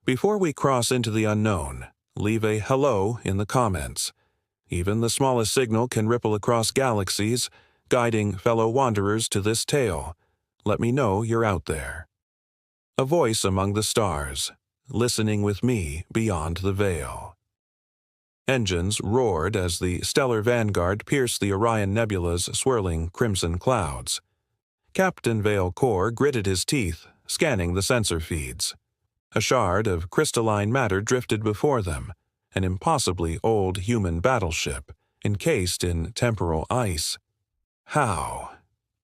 Before we cross into the unknown, leave a hello in the comments. Even the smallest signal can ripple across galaxies, guiding fellow wanderers to this tale. Let me know you're out there. A voice among the stars, listening with me beyond the veil. Engines roared as the stellar vanguard pierced the Orion Nebula's swirling crimson clouds. Captain Vale Korr gritted his teeth, scanning the sensor feeds. A shard of crystalline matter drifted before them, an impossibly old human battleship, encased in temporal ice. "How?"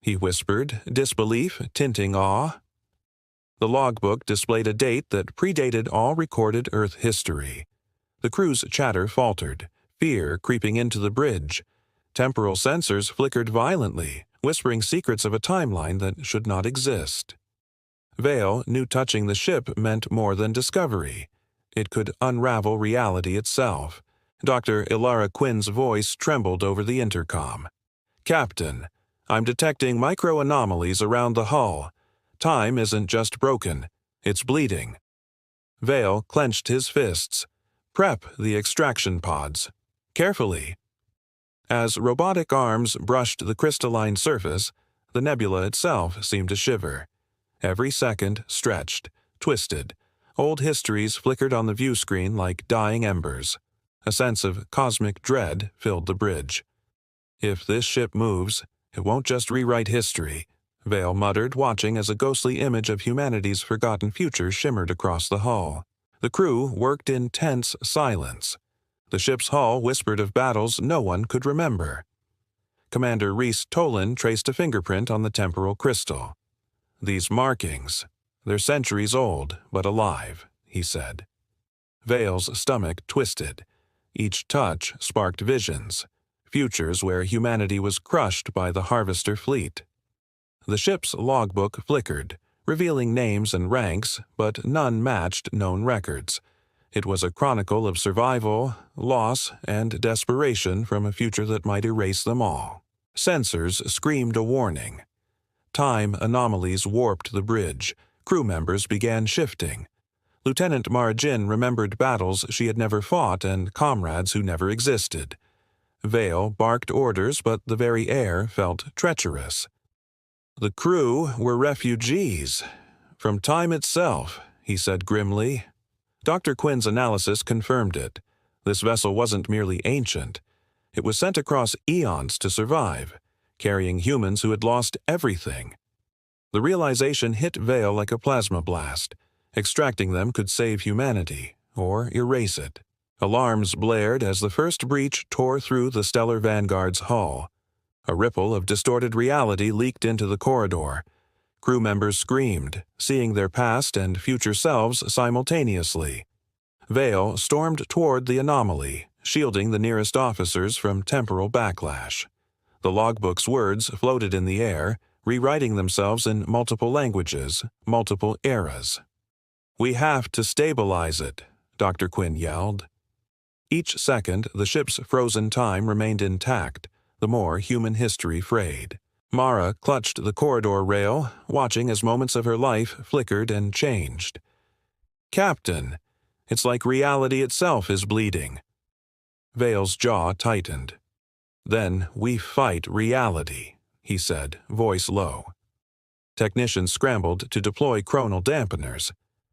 he whispered, disbelief tinting awe. The logbook displayed a date that predated all recorded Earth history. The crew's chatter faltered, fear creeping into the bridge. Temporal sensors flickered violently, whispering secrets of a timeline that should not exist. Vale knew touching the ship meant more than discovery. It could unravel reality itself. Dr. Ilara Quinn's voice trembled over the intercom. "Captain, I'm detecting micro-anomalies around the hull. Time isn't just broken, it's bleeding." Vale clenched his fists. "Prep the extraction pods. Carefully." As robotic arms brushed the crystalline surface, the nebula itself seemed to shiver. Every second stretched, twisted. Old histories flickered on the view screen like dying embers. A sense of cosmic dread filled the bridge. "If this ship moves, it won't just rewrite history," Vale muttered, watching as a ghostly image of humanity's forgotten future shimmered across the hull. The crew worked in tense silence. The ship's hull whispered of battles no one could remember. Commander Reese Tolan traced a fingerprint on the temporal crystal. "These markings, they're centuries old, but alive," he said. Vale's stomach twisted. Each touch sparked visions, futures where humanity was crushed by the Harvester fleet. The ship's logbook flickered, revealing names and ranks, but none matched known records. It was a chronicle of survival, loss, and desperation from a future that might erase them all. Sensors screamed a warning. Time anomalies warped the bridge. Crew members began shifting. Lieutenant Mara Jin remembered battles she had never fought and comrades who never existed. Vale barked orders, but the very air felt treacherous. "The crew were refugees from time itself," he said grimly. Dr. Quinn's analysis confirmed it. This vessel wasn't merely ancient. It was sent across eons to survive, carrying humans who had lost everything. The realization hit Vale like a plasma blast. Extracting them could save humanity, or erase it. Alarms blared as the first breach tore through the stellar vanguard's hull. A ripple of distorted reality leaked into the corridor. Crew members screamed, seeing their past and future selves simultaneously. Vale stormed toward the anomaly, shielding the nearest officers from temporal backlash. The logbook's words floated in the air, rewriting themselves in multiple languages, multiple eras. "We have to stabilize it," Dr. Quinn yelled. Each second, the ship's frozen time remained intact, the more human history frayed. Mara clutched the corridor rail, watching as moments of her life flickered and changed. "Captain, it's like reality itself is bleeding." Vale's jaw tightened. "Then we fight reality," he said, voice low. Technicians scrambled to deploy chronal dampeners,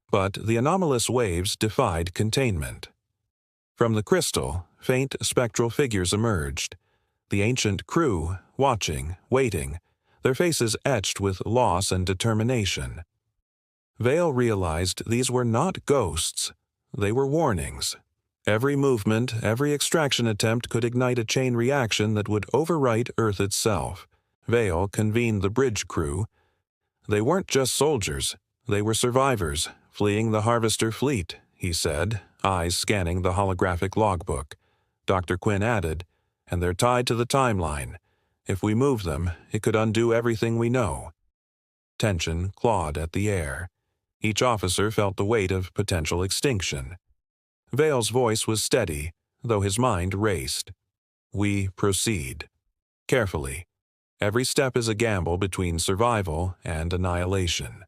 but the anomalous waves defied containment. From the crystal, faint spectral figures emerged. The ancient crew, watching, waiting, their faces etched with loss and determination. Vale realized these were not ghosts. They were warnings. Every movement, every extraction attempt could ignite a chain reaction that would overwrite Earth itself. Vale convened the bridge crew. They weren't just soldiers. They were survivors, fleeing the Harvester fleet, he said, eyes scanning the holographic logbook. Dr. Quinn added, "And they're tied to the timeline. If we move them, it could undo everything we know." Tension clawed at the air. Each officer felt the weight of potential extinction. Vale's voice was steady, though his mind raced. "We proceed. Carefully. Every step is a gamble between survival and annihilation."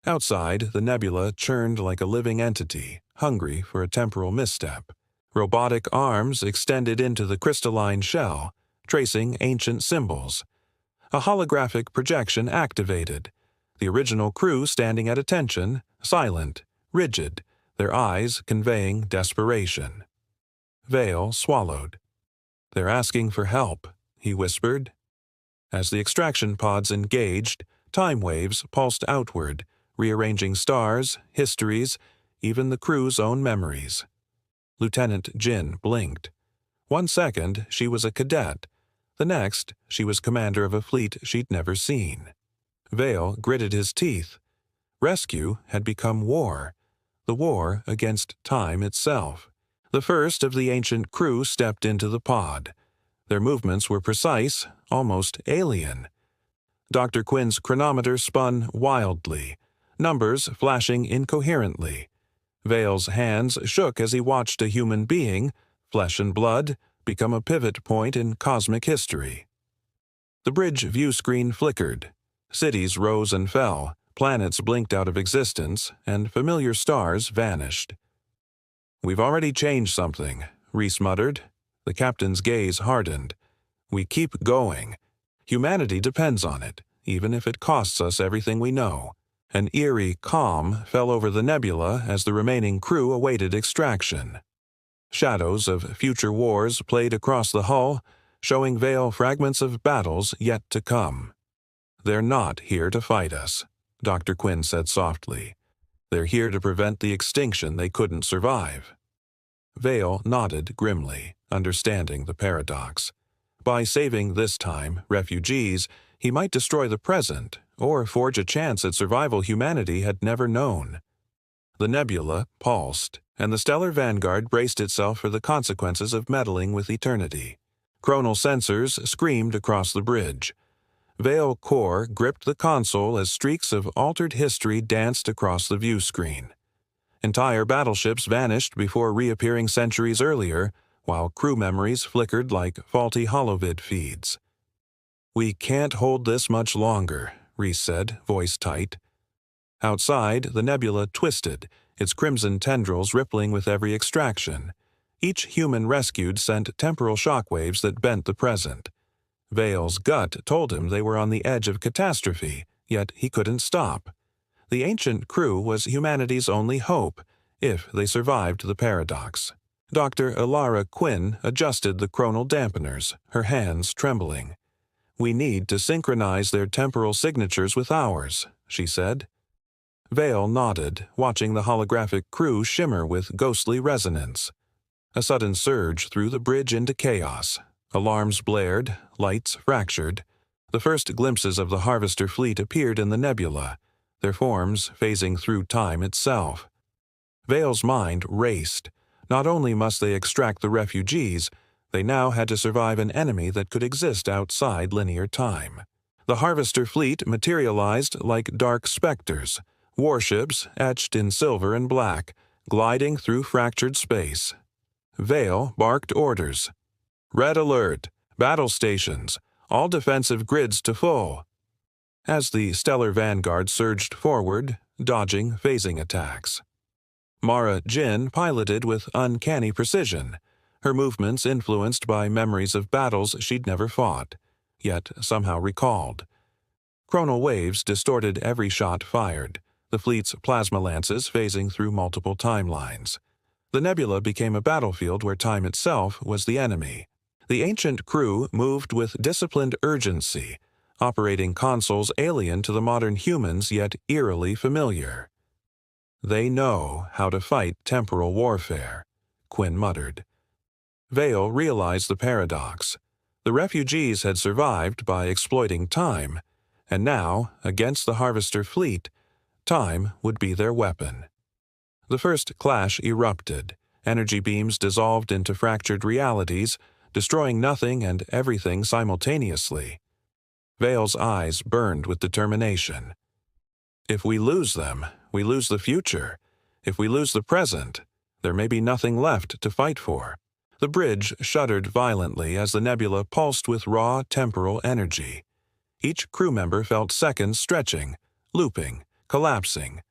Outside, the nebula churned like a living entity, hungry for a temporal misstep. Robotic arms extended into the crystalline shell, tracing ancient symbols. A holographic projection activated, the original crew standing at attention, silent, rigid, their eyes conveying desperation. Vale swallowed. "They're asking for help," he whispered. As the extraction pods engaged, time waves pulsed outward, rearranging stars, histories, even the crew's own memories. Lieutenant Jin blinked. 1 second, she was a cadet. The next, she was commander of a fleet she'd never seen. Vale gritted his teeth. Rescue had become war. The war against time itself. The first of the ancient crew stepped into the pod. Their movements were precise, almost alien. Dr. Quinn's chronometer spun wildly, numbers flashing incoherently. Vale's hands shook as he watched a human being, flesh and blood, become a pivot point in cosmic history. The bridge view screen flickered. Cities rose and fell, planets blinked out of existence, and familiar stars vanished. "We've already changed something," Reese muttered. The captain's gaze hardened. "We keep going. Humanity depends on it, even if it costs us everything we know." An eerie calm fell over the nebula as the remaining crew awaited extraction. Shadows of future wars played across the hull, showing Vale fragments of battles yet to come. "They're not here to fight us," Dr. Quinn said softly. "They're here to prevent the extinction they couldn't survive." Vale nodded grimly, understanding the paradox. By saving this time refugees, he might destroy the present, or forge a chance at survival humanity had never known. The nebula pulsed, and the stellar vanguard braced itself for the consequences of meddling with eternity. Chronal sensors screamed across the bridge. Vale Korr gripped the console as streaks of altered history danced across the view screen. Entire battleships vanished before reappearing centuries earlier, while crew memories flickered like faulty holovid feeds. "We can't hold this much longer," Reese said, voice tight. Outside, the nebula twisted, its crimson tendrils rippling with every extraction. Each human rescued sent temporal shockwaves that bent the present. Vale's gut told him they were on the edge of catastrophe, yet he couldn't stop. The ancient crew was humanity's only hope, if they survived the paradox. Dr. Ilara Quinn adjusted the chronal dampeners, her hands trembling. "We need to synchronize their temporal signatures with ours," she said. Vale nodded, watching the holographic crew shimmer with ghostly resonance. A sudden surge threw the bridge into chaos. Alarms blared, lights fractured. The first glimpses of the Harvester fleet appeared in the nebula, their forms phasing through time itself. Vale's mind raced. Not only must they extract the refugees, they now had to survive an enemy that could exist outside linear time. The Harvester fleet materialized like dark specters, warships etched in silver and black, gliding through fractured space. Vale barked orders. "Red alert! Battle stations! All defensive grids to full!" As the stellar vanguard surged forward, dodging phasing attacks. Mara Jin piloted with uncanny precision, her movements influenced by memories of battles she'd never fought, yet somehow recalled. Chronal waves distorted every shot fired, the fleet's plasma lances phasing through multiple timelines. The nebula became a battlefield where time itself was the enemy. The ancient crew moved with disciplined urgency, operating consoles alien to the modern humans yet eerily familiar. "They know how to fight temporal warfare," Quinn muttered. Vale realized the paradox. The refugees had survived by exploiting time, and now, against the Harvester fleet, time would be their weapon. The first clash erupted. Energy beams dissolved into fractured realities, destroying nothing and everything simultaneously. Vale's eyes burned with determination. "If we lose them, we lose the future. If we lose the present, there may be nothing left to fight for." The bridge shuddered violently as the nebula pulsed with raw temporal energy. Each crew member felt seconds stretching, looping, collapsing.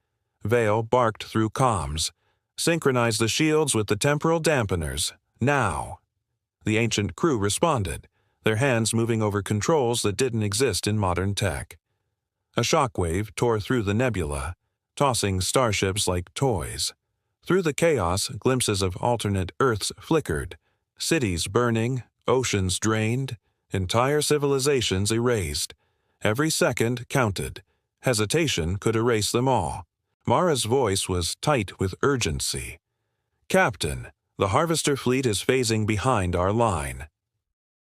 Vale barked through comms. "Synchronize the shields with the temporal dampeners. Now!" The ancient crew responded, their hands moving over controls that didn't exist in modern tech. A shockwave tore through the nebula, tossing starships like toys. Through the chaos, glimpses of alternate Earths flickered, cities burning, oceans drained, entire civilizations erased. Every second counted. Hesitation could erase them all. Mara's voice was tight with urgency. "Captain, the Harvester fleet is phasing behind our line."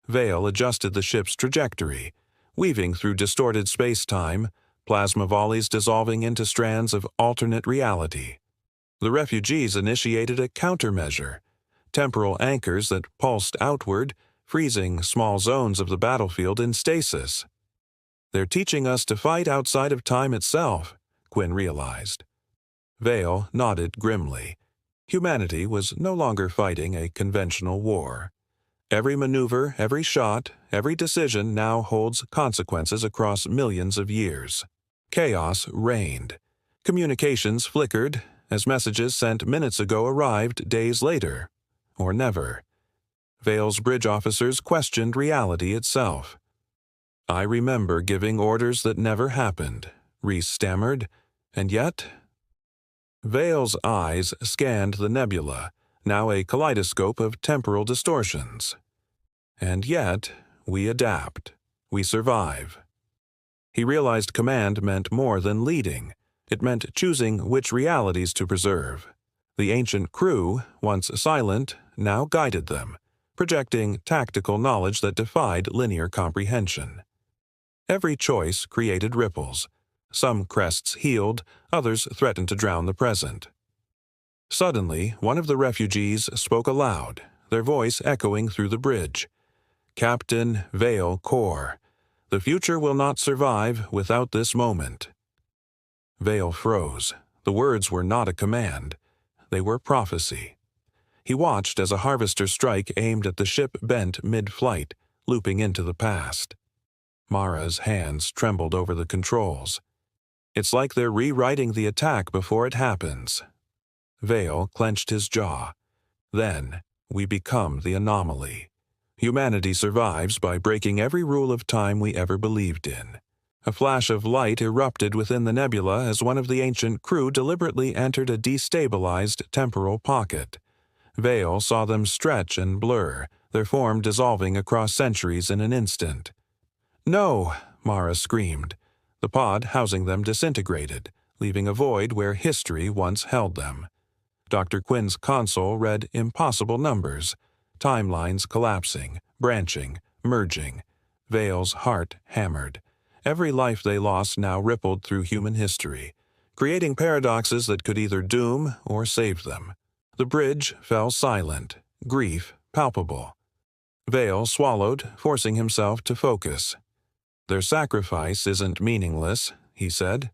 Vale adjusted the ship's trajectory, weaving through distorted space-time, plasma volleys dissolving into strands of alternate reality. The refugees initiated a countermeasure, temporal anchors that pulsed outward, freezing small zones of the battlefield in stasis. "They're teaching us to fight outside of time itself," Quinn realized. Vale nodded grimly. Humanity was no longer fighting a conventional war. Every maneuver, every shot, every decision now holds consequences across millions of years. Chaos reigned. Communications flickered, as messages sent minutes ago arrived days later, or never. Vale's bridge officers questioned reality itself. "I remember giving orders that never happened," Reese stammered, "and yet—" Vale's eyes scanned the nebula, now a kaleidoscope of temporal distortions. "And yet, we adapt. We survive." He realized command meant more than leading. It meant choosing which realities to preserve. The ancient crew, once silent, now guided them, projecting tactical knowledge that defied linear comprehension. Every choice created ripples. Some crests healed, others threatened to drown the present. Suddenly, one of the refugees spoke aloud, their voice echoing through the bridge. "Captain Vale Korr, the future will not survive without this moment." Vale froze. The words were not a command. They were prophecy. He watched as a harvester strike aimed at the ship bent mid-flight, looping into the past. Mara's hands trembled over the controls. "It's like they're rewriting the attack before it happens." Vale clenched his jaw. "Then, we become the anomaly. Humanity survives by breaking every rule of time we ever believed in." A flash of light erupted within the nebula as one of the ancient crew deliberately entered a destabilized temporal pocket. Vale saw them stretch and blur, their form dissolving across centuries in an instant. "No!" Mara screamed. The pod housing them disintegrated, leaving a void where history once held them. Dr. Quinn's console read impossible numbers, timelines collapsing, branching, merging. Vale's heart hammered. Every life they lost now rippled through human history, creating paradoxes that could either doom or save them. The bridge fell silent, grief palpable. Vale swallowed, forcing himself to focus. "Their sacrifice isn't meaningless," he said.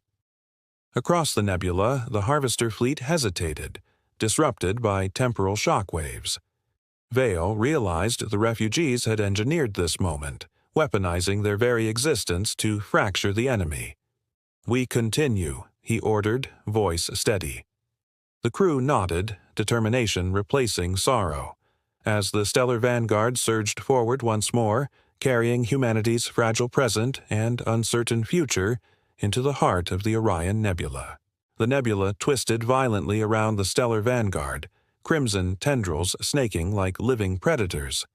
Across the nebula, the Harvester fleet hesitated, disrupted by temporal shockwaves. Vale realized the refugees had engineered this moment, weaponizing their very existence to fracture the enemy. "We continue," he ordered, voice steady. The crew nodded, determination replacing sorrow, as the stellar vanguard surged forward once more, carrying humanity's fragile present and uncertain future into the heart of the Orion Nebula. The nebula twisted violently around the stellar vanguard, crimson tendrils snaking like living predators.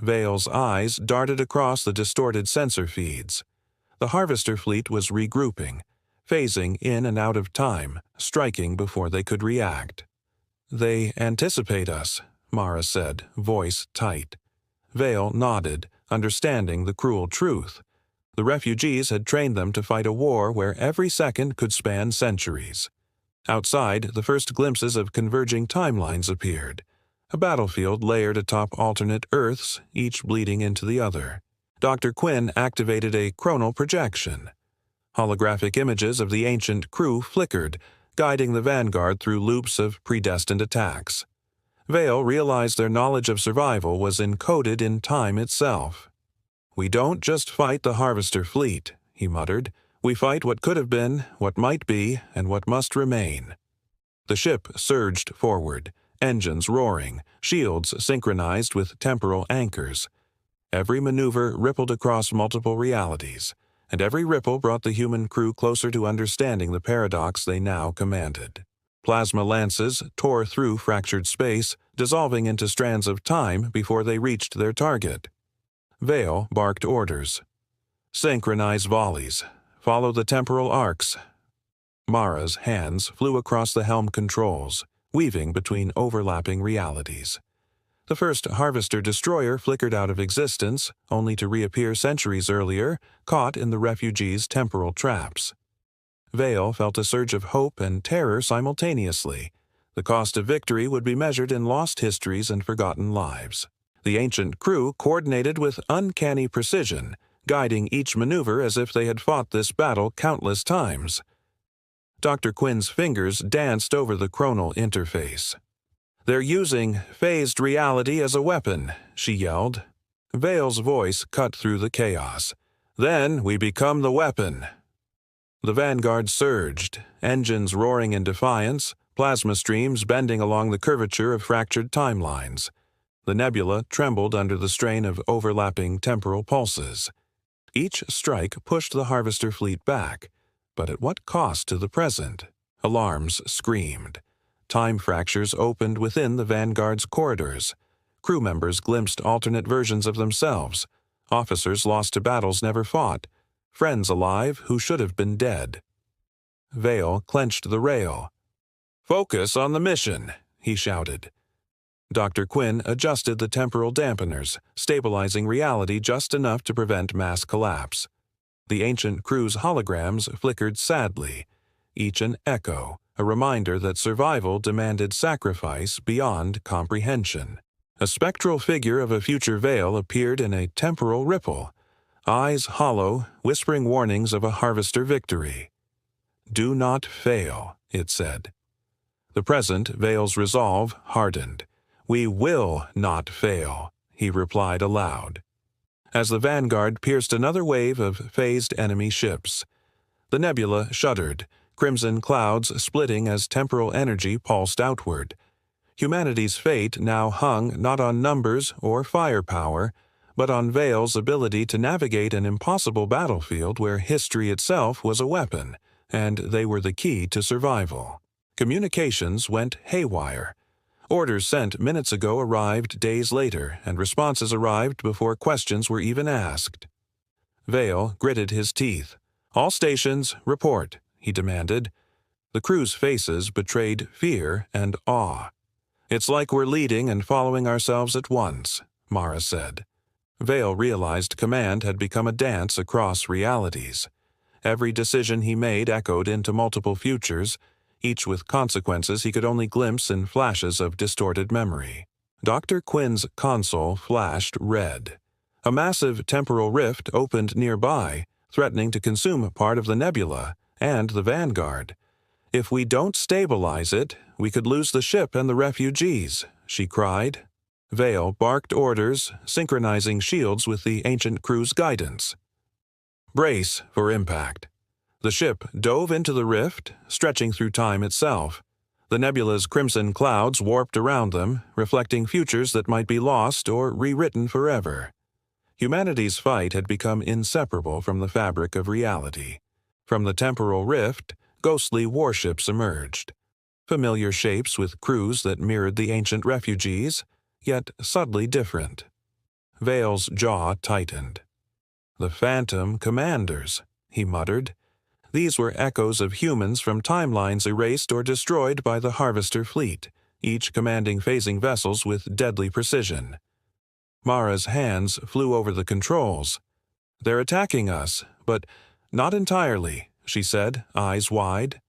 Vale's eyes darted across the distorted sensor feeds. The Harvester fleet was regrouping, phasing in and out of time, striking before they could react. "They anticipate us," Mara said, voice tight. Vale nodded, understanding the cruel truth. The refugees had trained them to fight a war where every second could span centuries. Outside, the first glimpses of converging timelines appeared. A battlefield layered atop alternate Earths, each bleeding into the other. Dr. Quinn activated a chronal projection. Holographic images of the ancient crew flickered, guiding the vanguard through loops of predestined attacks. Vale realized their knowledge of survival was encoded in time itself. "We don't just fight the Harvester fleet," he muttered. We fight what could have been, what might be, and what must remain. The ship surged forward, engines roaring, shields synchronized with temporal anchors. Every maneuver rippled across multiple realities, and every ripple brought the human crew closer to understanding the paradox they now commanded. Plasma lances tore through fractured space, dissolving into strands of time before they reached their target. Vale barked orders. Synchronize volleys. Follow the temporal arcs. Mara's hands flew across the helm controls, weaving between overlapping realities. The first Harvester destroyer flickered out of existence, only to reappear centuries earlier, caught in the refugees' temporal traps. Vale felt a surge of hope and terror simultaneously. The cost of victory would be measured in lost histories and forgotten lives. The ancient crew coordinated with uncanny precision, guiding each maneuver as if they had fought this battle countless times. Dr. Quinn's fingers danced over the chronal interface. "They're using phased reality as a weapon," she yelled. Vale's voice cut through the chaos. "Then we become the weapon." The vanguard surged, engines roaring in defiance, plasma streams bending along the curvature of fractured timelines. The nebula trembled under the strain of overlapping temporal pulses. Each strike pushed the Harvester fleet back, but at what cost to the present? Alarms screamed. Time fractures opened within the Vanguard's corridors. Crew members glimpsed alternate versions of themselves. Officers lost to battles never fought. Friends alive who should have been dead. Vale clenched the rail. "Focus on the mission," he shouted. Dr. Quinn adjusted the temporal dampeners, stabilizing reality just enough to prevent mass collapse. The ancient crew's holograms flickered sadly, each an echo, a reminder that survival demanded sacrifice beyond comprehension. A spectral figure of a future Vale appeared in a temporal ripple, eyes hollow, whispering warnings of a Harvester victory. "Do not fail," it said. The present Vale's resolve hardened. "We will not fail," he replied aloud. As the Vanguard pierced another wave of phased enemy ships, the nebula shuddered, crimson clouds splitting as temporal energy pulsed outward. Humanity's fate now hung not on numbers or firepower, but on Vale's ability to navigate an impossible battlefield where history itself was a weapon, and they were the key to survival. Communications went haywire. Orders sent minutes ago arrived days later, and responses arrived before questions were even asked. Vale gritted his teeth. "All stations, report," he demanded. The crew's faces betrayed fear and awe. "It's like we're leading and following ourselves at once," Mara said. Vale realized command had become a dance across realities. Every decision he made echoed into multiple futures, each with consequences he could only glimpse in flashes of distorted memory. Dr. Quinn's console flashed red. A massive temporal rift opened nearby, threatening to consume part of the nebula and the Vanguard. "If we don't stabilize it, we could lose the ship and the refugees," she cried. Vale barked orders, synchronizing shields with the ancient crew's guidance. "Brace for impact." The ship dove into the rift, stretching through time itself. The nebula's crimson clouds warped around them, reflecting futures that might be lost or rewritten forever. Humanity's fight had become inseparable from the fabric of reality. From the temporal rift, ghostly warships emerged. Familiar shapes with crews that mirrored the ancient refugees, yet subtly different. Vale's jaw tightened. "The Phantom Commanders," he muttered. These were echoes of humans from timelines erased or destroyed by the Harvester fleet, each commanding phasing vessels with deadly precision. Mara's hands flew over the controls. "They're attacking us, but not entirely," she said, eyes wide.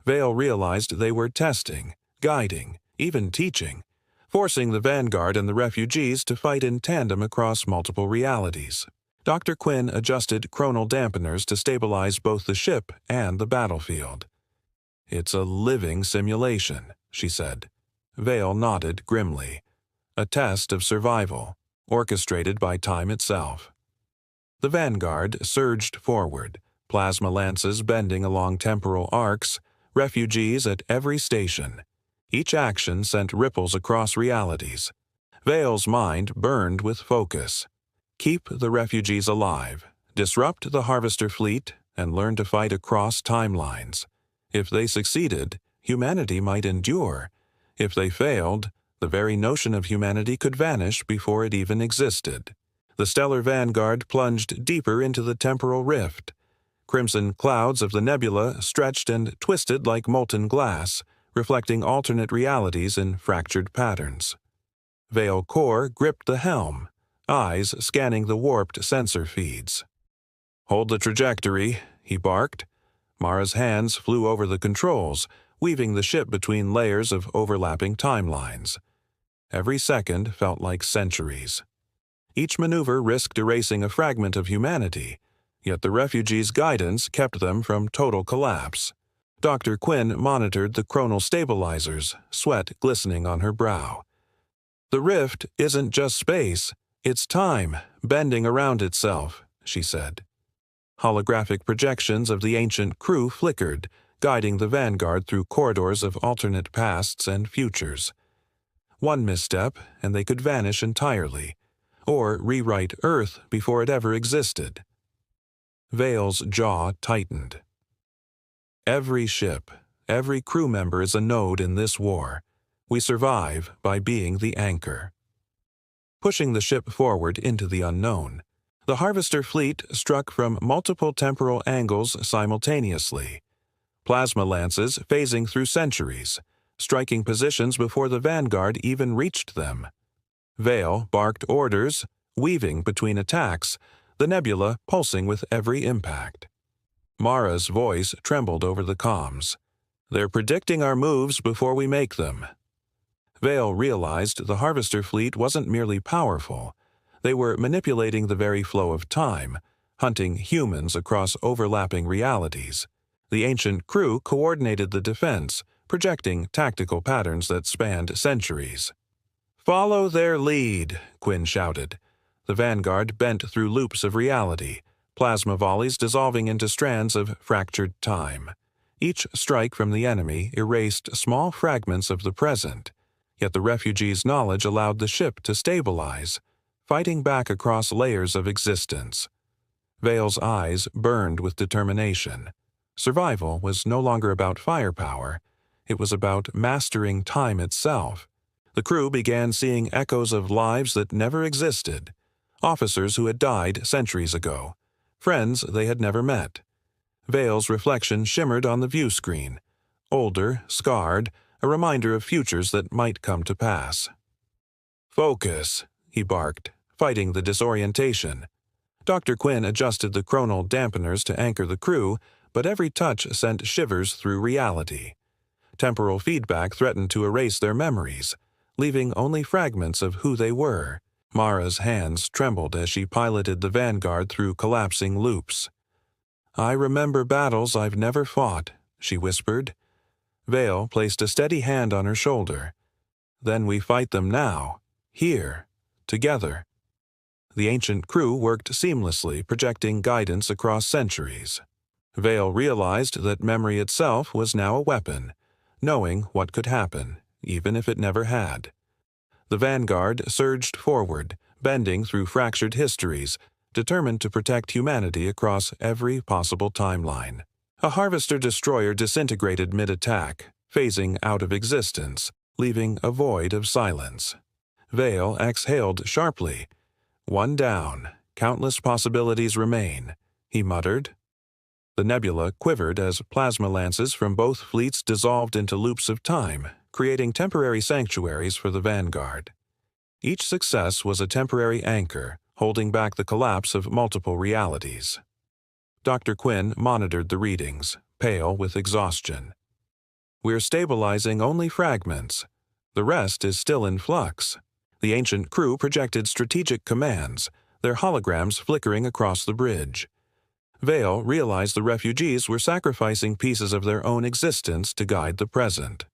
Vale realized they were testing, guiding, even teaching, forcing the Vanguard and the refugees to fight in tandem across multiple realities. Dr. Quinn adjusted chronal dampeners to stabilize both the ship and the battlefield. "It's a living simulation," she said. Vale nodded grimly. A test of survival, orchestrated by time itself. The Vanguard surged forward, plasma lances bending along temporal arcs, refugees at every station. Each action sent ripples across realities. Vale's mind burned with focus. Keep the refugees alive, disrupt the Harvester fleet, and learn to fight across timelines. If they succeeded, humanity might endure. If they failed, the very notion of humanity could vanish before it even existed. The stellar vanguard plunged deeper into the temporal rift. Crimson clouds of the nebula stretched and twisted like molten glass, reflecting alternate realities in fractured patterns. Vale Korr gripped the helm, eyes scanning the warped sensor feeds. "Hold the trajectory," he barked. Mara's hands flew over the controls, weaving the ship between layers of overlapping timelines. Every second felt like centuries. Each maneuver risked erasing a fragment of humanity, yet the refugees' guidance kept them from total collapse. Dr. Quinn monitored the chronal stabilizers, sweat glistening on her brow. "The rift isn't just space, it's time, bending around itself," she said. Holographic projections of the ancient crew flickered, guiding the vanguard through corridors of alternate pasts and futures. One misstep, and they could vanish entirely, or rewrite Earth before it ever existed. Vale's jaw tightened. Every ship, every crew member is a node in this war. We survive by being the anchor. Pushing the ship forward into the unknown, the Harvester fleet struck from multiple temporal angles simultaneously. Plasma lances phasing through centuries, striking positions before the vanguard even reached them. Vale barked orders, weaving between attacks, the nebula pulsing with every impact. Mara's voice trembled over the comms. "They're predicting our moves before we make them." Vale realized the Harvester fleet wasn't merely powerful. They were manipulating the very flow of time, hunting humans across overlapping realities. The ancient crew coordinated the defense, projecting tactical patterns that spanned centuries. "Follow their lead," Quinn shouted. The vanguard bent through loops of reality, plasma volleys dissolving into strands of fractured time. Each strike from the enemy erased small fragments of the present, yet the refugees' knowledge allowed the ship to stabilize, fighting back across layers of existence. Vale's eyes burned with determination. Survival was no longer about firepower. It was about mastering time itself. The crew began seeing echoes of lives that never existed, officers who had died centuries ago, friends they had never met. Vale's reflection shimmered on the view screen, older, scarred, a reminder of futures that might come to pass. "Focus," he barked, fighting the disorientation. Dr. Quinn adjusted the chronal dampeners to anchor the crew, but every touch sent shivers through reality. Temporal feedback threatened to erase their memories, leaving only fragments of who they were. Mara's hands trembled as she piloted the vanguard through collapsing loops. "I remember battles I've never fought," she whispered. Vale placed a steady hand on her shoulder. "Then we fight them now, here, together." The ancient crew worked seamlessly, projecting guidance across centuries. Vale realized that memory itself was now a weapon, knowing what could happen, even if it never had. The vanguard surged forward, bending through fractured histories, determined to protect humanity across every possible timeline. A Harvester destroyer disintegrated mid-attack, phasing out of existence, leaving a void of silence. Vale exhaled sharply. "One down, countless possibilities remain," he muttered. The nebula quivered as plasma lances from both fleets dissolved into loops of time, creating temporary sanctuaries for the vanguard. Each success was a temporary anchor, holding back the collapse of multiple realities. Dr. Quinn monitored the readings, pale with exhaustion. "We're stabilizing only fragments. The rest is still in flux." The ancient crew projected strategic commands, their holograms flickering across the bridge. Vale realized the refugees were sacrificing pieces of their own existence to guide the present.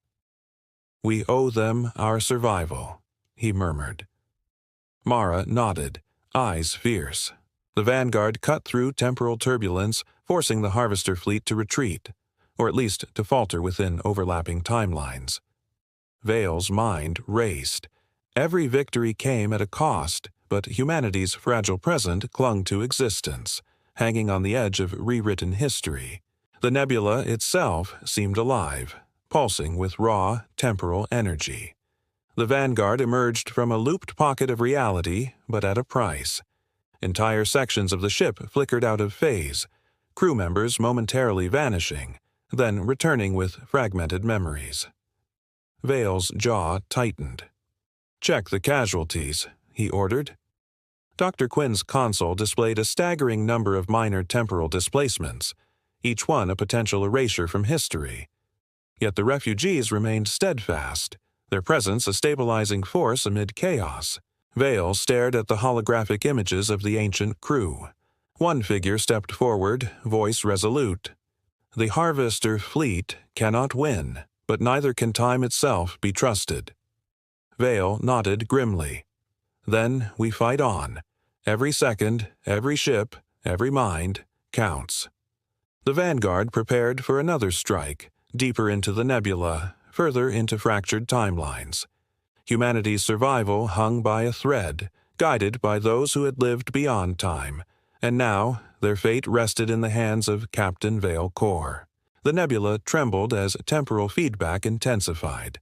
"We owe them our survival," he murmured. Mara nodded, eyes fierce. The vanguard cut through temporal turbulence, forcing the Harvester fleet to retreat, or at least to falter within overlapping timelines. Vale's mind raced. Every victory came at a cost, but humanity's fragile present clung to existence, hanging on the edge of rewritten history. The nebula itself seemed alive, pulsing with raw, temporal energy. The Vanguard emerged from a looped pocket of reality, but at a price. Entire sections of the ship flickered out of phase, crew members momentarily vanishing, then returning with fragmented memories. Vale's jaw tightened. "Check the casualties," he ordered. Dr. Quinn's console displayed a staggering number of minor temporal displacements, each one a potential erasure from history. Yet the refugees remained steadfast, their presence a stabilizing force amid chaos. Vale stared at the holographic images of the ancient crew. One figure stepped forward, voice resolute. "The Harvester fleet cannot win, but neither can time itself be trusted." Vale nodded grimly. "Then we fight on. Every second, every ship, every mind counts." The Vanguard prepared for another strike, deeper into the nebula, further into fractured timelines. Humanity's survival hung by a thread, guided by those who had lived beyond time, and now their fate rested in the hands of Captain Vale Korr. The nebula trembled as temporal feedback intensified.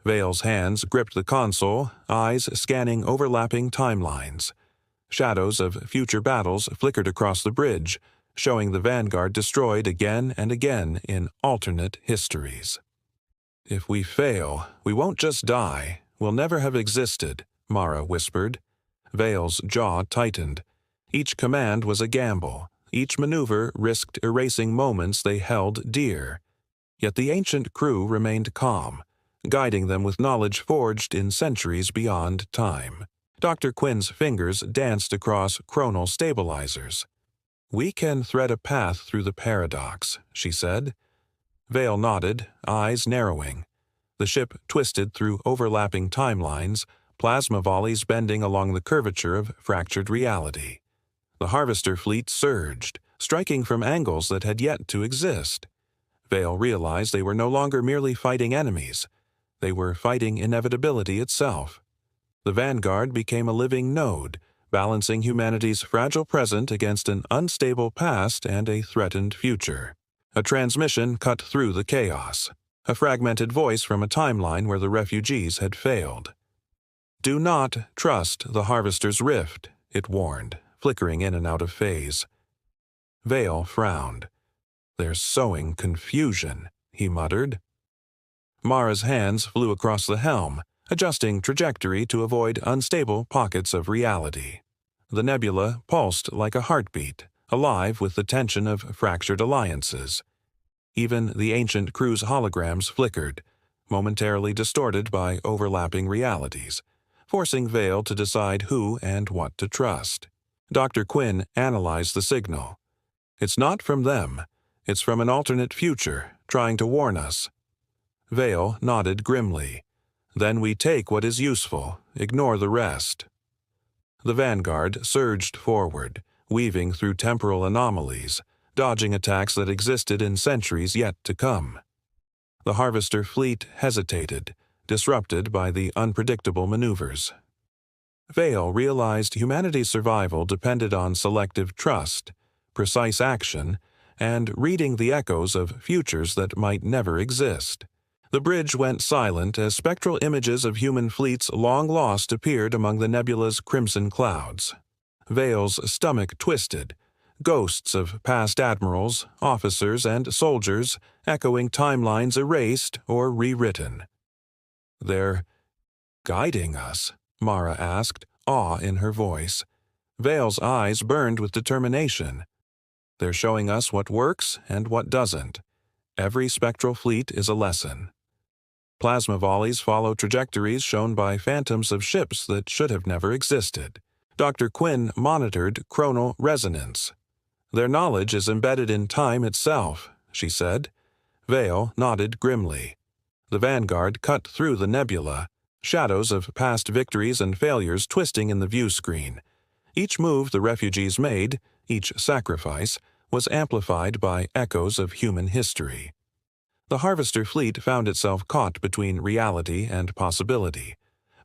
Vale's hands gripped the console, eyes scanning overlapping timelines. Shadows of future battles flickered across the bridge, showing the Vanguard destroyed again and again in alternate histories. "If we fail, we won't just die. We'll never have existed," Mara whispered. Vale's jaw tightened. Each command was a gamble. Each maneuver risked erasing moments they held dear. Yet the ancient crew remained calm, guiding them with knowledge forged in centuries beyond time. Dr. Quinn's fingers danced across chronal stabilizers. "We can thread a path through the paradox," she said. Vale nodded, eyes narrowing. The ship twisted through overlapping timelines, plasma volleys bending along the curvature of fractured reality. The Harvester fleet surged, striking from angles that had yet to exist. Vale realized they were no longer merely fighting enemies. They were fighting inevitability itself. The Vanguard became a living node, balancing humanity's fragile present against an unstable past and a threatened future. A transmission cut through the chaos, a fragmented voice from a timeline where the refugees had failed. "Do not trust the Harvester's rift," it warned, flickering in and out of phase. Vale frowned. "They're sowing confusion," he muttered. Mara's hands flew across the helm, adjusting trajectory to avoid unstable pockets of reality. The nebula pulsed like a heartbeat, alive with the tension of fractured alliances. Even the ancient crew's holograms flickered, momentarily distorted by overlapping realities, forcing Vale to decide who and what to trust. Dr. Quinn analyzed the signal. "It's not from them. It's from an alternate future, trying to warn us." Vale nodded grimly. "Then we take what is useful, ignore the rest." The Vanguard surged forward, weaving through temporal anomalies, dodging attacks that existed in centuries yet to come. The Harvester fleet hesitated, disrupted by the unpredictable maneuvers. Vale realized humanity's survival depended on selective trust, precise action, and reading the echoes of futures that might never exist. The bridge went silent as spectral images of human fleets long lost appeared among the nebula's crimson clouds. Vale's stomach twisted, ghosts of past admirals, officers, and soldiers echoing timelines erased or rewritten. "They're guiding us?" Mara asked, awe in her voice. Vale's eyes burned with determination. "They're showing us what works and what doesn't. Every spectral fleet is a lesson." Plasma volleys follow trajectories shown by phantoms of ships that should have never existed. Dr. Quinn monitored chronal resonance. "Their knowledge is embedded in time itself," she said. Vale nodded grimly. The Vanguard cut through the nebula, shadows of past victories and failures twisting in the view screen. Each move the refugees made, each sacrifice, was amplified by echoes of human history. The Harvester fleet found itself caught between reality and possibility,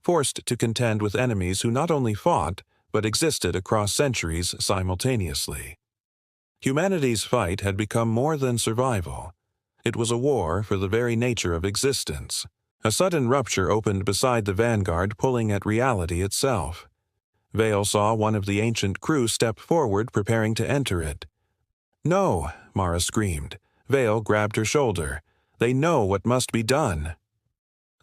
forced to contend with enemies who not only fought, but existed across centuries simultaneously. Humanity's fight had become more than survival. It was a war for the very nature of existence. A sudden rupture opened beside the vanguard, pulling at reality itself. Vale saw one of the ancient crew step forward, preparing to enter it. "No!" Mara screamed. Vale grabbed her shoulder. "They know what must be done."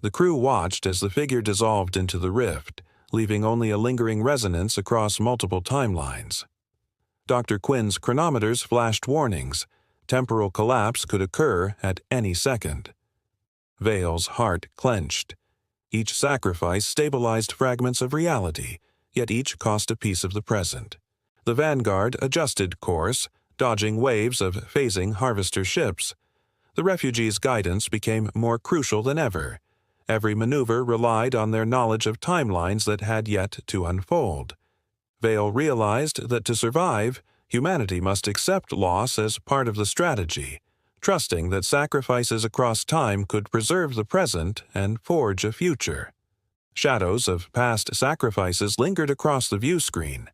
The crew watched as the figure dissolved into the rift, leaving only a lingering resonance across multiple timelines. Dr. Quinn's chronometers flashed warnings. Temporal collapse could occur at any second. Vale's heart clenched. Each sacrifice stabilized fragments of reality, yet each cost a piece of the present. The vanguard adjusted course, dodging waves of phasing Harvester ships. The refugees' guidance became more crucial than ever. Every maneuver relied on their knowledge of timelines that had yet to unfold. Vale realized that to survive, humanity must accept loss as part of the strategy, trusting that sacrifices across time could preserve the present and forge a future. Shadows of past sacrifices lingered across the view screen,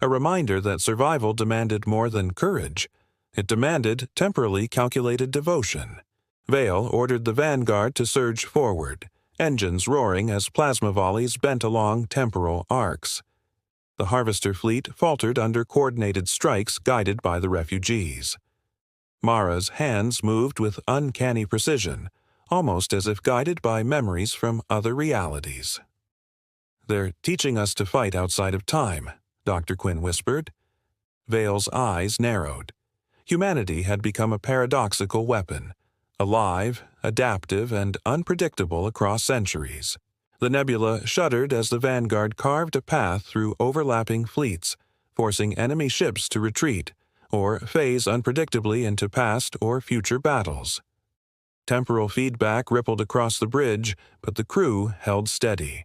a reminder that survival demanded more than courage. It demanded temporally calculated devotion. Vale ordered the vanguard to surge forward, engines roaring as plasma volleys bent along temporal arcs. The Harvester fleet faltered under coordinated strikes guided by the refugees. Mara's hands moved with uncanny precision, almost as if guided by memories from other realities. "They're teaching us to fight outside of time," Dr. Quinn whispered. Vale's eyes narrowed. Humanity had become a paradoxical weapon, alive, adaptive, and unpredictable across centuries. The nebula shuddered as the vanguard carved a path through overlapping fleets, forcing enemy ships to retreat, or phase unpredictably into past or future battles. Temporal feedback rippled across the bridge, but the crew held steady.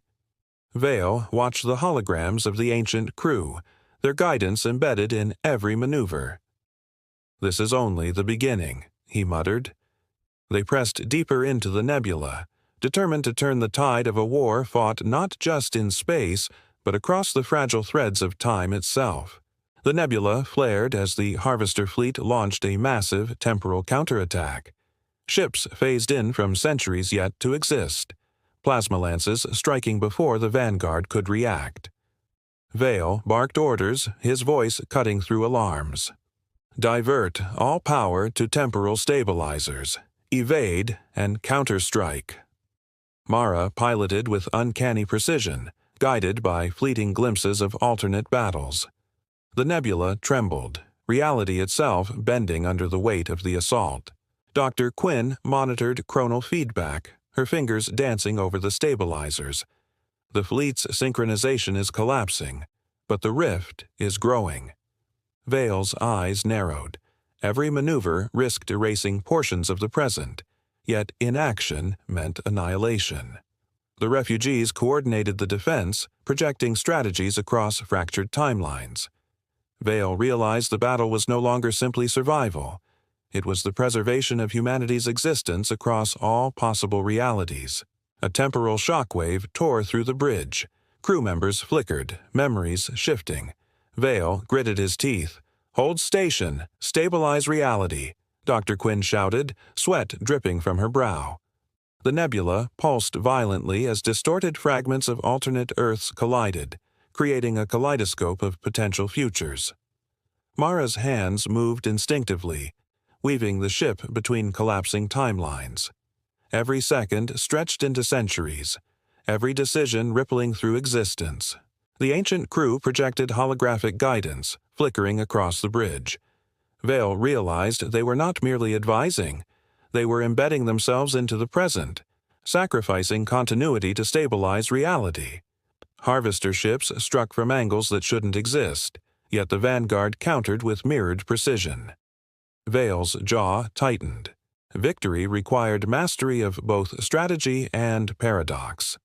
Vale watched the holograms of the ancient crew, their guidance embedded in every maneuver. "This is only the beginning," he muttered. They pressed deeper into the nebula, determined to turn the tide of a war fought not just in space, but across the fragile threads of time itself. The nebula flared as the Harvester fleet launched a massive temporal counterattack. Ships phased in from centuries yet to exist, plasma lances striking before the vanguard could react. Vale barked orders, his voice cutting through alarms. "Divert all power to temporal stabilizers. Evade and counterstrike." Mara piloted with uncanny precision, guided by fleeting glimpses of alternate battles. The nebula trembled, reality itself bending under the weight of the assault. Dr. Quinn monitored chronal feedback, her fingers dancing over the stabilizers. The fleet's synchronization is collapsing, but the rift is growing. Vale's eyes narrowed. Every maneuver risked erasing portions of the present, yet inaction meant annihilation. The refugees coordinated the defense, projecting strategies across fractured timelines. Vale realized the battle was no longer simply survival. It was the preservation of humanity's existence across all possible realities. A temporal shockwave tore through the bridge. Crew members flickered, memories shifting. Vale gritted his teeth. "Hold station! Stabilize reality!" Dr. Quinn shouted, sweat dripping from her brow. The nebula pulsed violently as distorted fragments of alternate Earths collided, creating a kaleidoscope of potential futures. Mara's hands moved instinctively, weaving the ship between collapsing timelines. Every second stretched into centuries, every decision rippling through existence. The ancient crew projected holographic guidance, flickering across the bridge. Vale realized they were not merely advising, they were embedding themselves into the present, sacrificing continuity to stabilize reality. Harvester ships struck from angles that shouldn't exist, yet the vanguard countered with mirrored precision. Vale's jaw tightened. Victory required mastery of both strategy and paradox.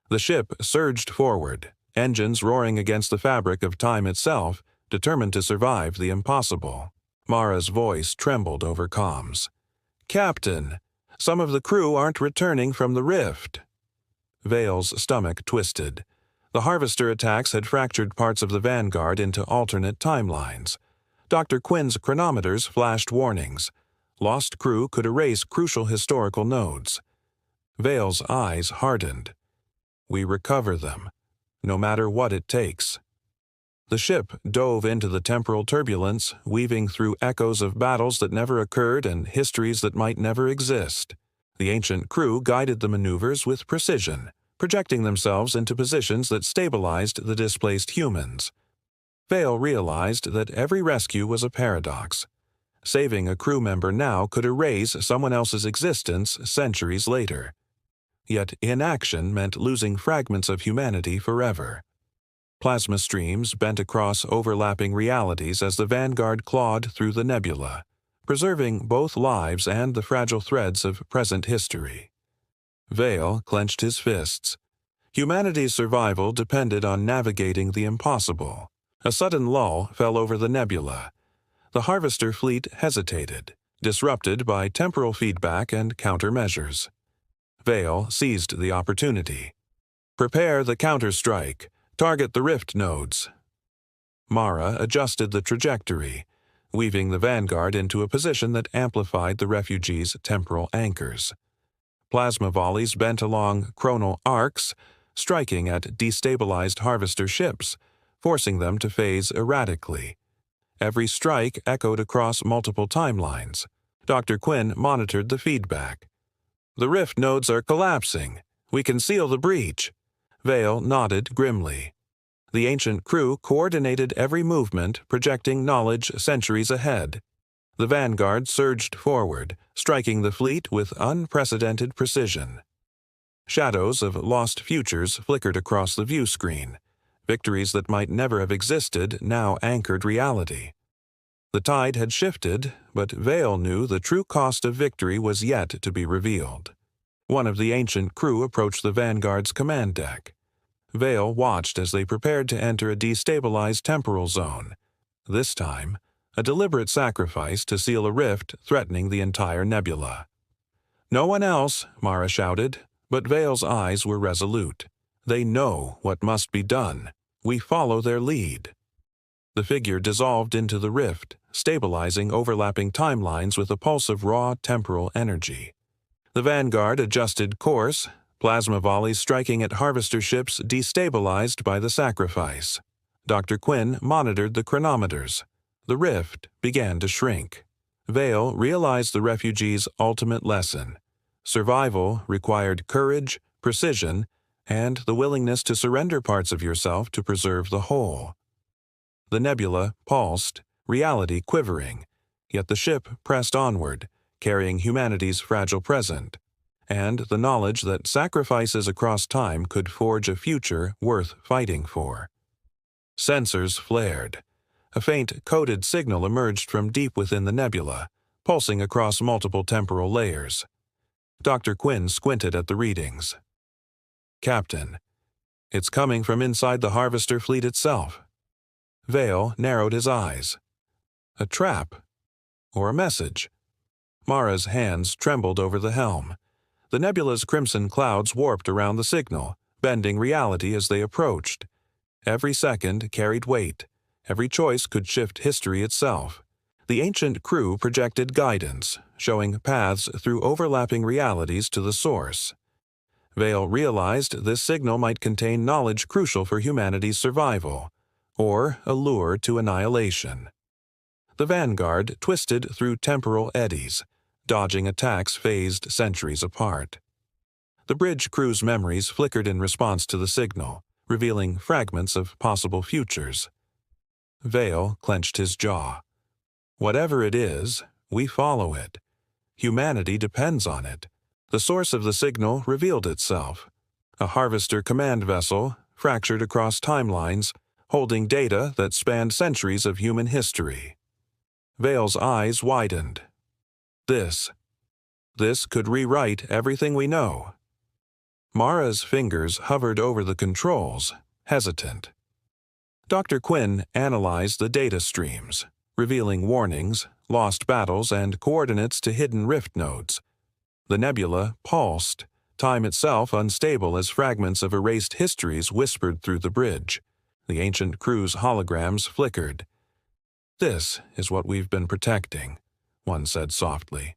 The ship surged forward, engines roaring against the fabric of time itself, determined to survive the impossible. Mara's voice trembled over comms. "Captain, some of the crew aren't returning from the rift." Vale's stomach twisted. The Harvester attacks had fractured parts of the Vanguard into alternate timelines. Dr. Quinn's chronometers flashed warnings. Lost crew could erase crucial historical nodes. Vale's eyes hardened. "We recover them, no matter what it takes." The ship dove into the temporal turbulence, weaving through echoes of battles that never occurred and histories that might never exist. The ancient crew guided the maneuvers with precision, projecting themselves into positions that stabilized the displaced humans. Vale realized that every rescue was a paradox. Saving a crew member now could erase someone else's existence centuries later. Yet inaction meant losing fragments of humanity forever. Plasma streams bent across overlapping realities as the Vanguard clawed through the nebula, preserving both lives and the fragile threads of present history. Vale clenched his fists. Humanity's survival depended on navigating the impossible. A sudden lull fell over the nebula. The Harvester fleet hesitated, disrupted by temporal feedback and countermeasures. Vale seized the opportunity. "Prepare the counterstrike. Target the rift nodes." Mara adjusted the trajectory, weaving the Vanguard into a position that amplified the refugees' temporal anchors. Plasma volleys bent along chronal arcs, striking at destabilized Harvester ships, forcing them to phase erratically. Every strike echoed across multiple timelines. Dr. Quinn monitored the feedback. "The rift nodes are collapsing. We can seal the breach." Vale nodded grimly. The ancient crew coordinated every movement, projecting knowledge centuries ahead. The Vanguard surged forward, striking the fleet with unprecedented precision. Shadows of lost futures flickered across the view screen. Victories that might never have existed now anchored reality. The tide had shifted, but Vale knew the true cost of victory was yet to be revealed. One of the ancient crew approached the Vanguard's command deck. Vale watched as they prepared to enter a destabilized temporal zone. This time, a deliberate sacrifice to seal a rift threatening the entire nebula. "No one else," Mara shouted, but Vale's eyes were resolute. "They know what must be done. We follow their lead." The figure dissolved into the rift, stabilizing overlapping timelines with a pulse of raw temporal energy. The Vanguard adjusted course, plasma volleys striking at Harvester ships destabilized by the sacrifice. Dr. Quinn monitored the chronometers. The rift began to shrink. Vale realized the refugees' ultimate lesson. Survival required courage, precision, and the willingness to surrender parts of yourself to preserve the whole. The nebula pulsed, reality quivering, yet the ship pressed onward, carrying humanity's fragile present, and the knowledge that sacrifices across time could forge a future worth fighting for. Sensors flared. A faint coded signal emerged from deep within the nebula, pulsing across multiple temporal layers. Dr. Quinn squinted at the readings. "Captain, it's coming from inside the Harvester fleet itself." Vale narrowed his eyes. A trap? Or a message? Mara's hands trembled over the helm. The nebula's crimson clouds warped around the signal, bending reality as they approached. Every second carried weight. Every choice could shift history itself. The ancient crew projected guidance, showing paths through overlapping realities to the source. Vale realized this signal might contain knowledge crucial for humanity's survival, or a lure to annihilation. The Vanguard twisted through temporal eddies, dodging attacks phased centuries apart. The bridge crew's memories flickered in response to the signal, revealing fragments of possible futures. Vale clenched his jaw. "Whatever it is, we follow it. Humanity depends on it." The source of the signal revealed itself. A Harvester command vessel, fractured across timelines, holding data that spanned centuries of human history. Vale's eyes widened. This could rewrite everything we know. Mara's fingers hovered over the controls, hesitant. Dr. Quinn analyzed the data streams, revealing warnings, lost battles, and coordinates to hidden rift nodes. The nebula pulsed, time itself unstable as fragments of erased histories whispered through the bridge. The ancient crew's holograms flickered. "This is what we've been protecting," one said softly.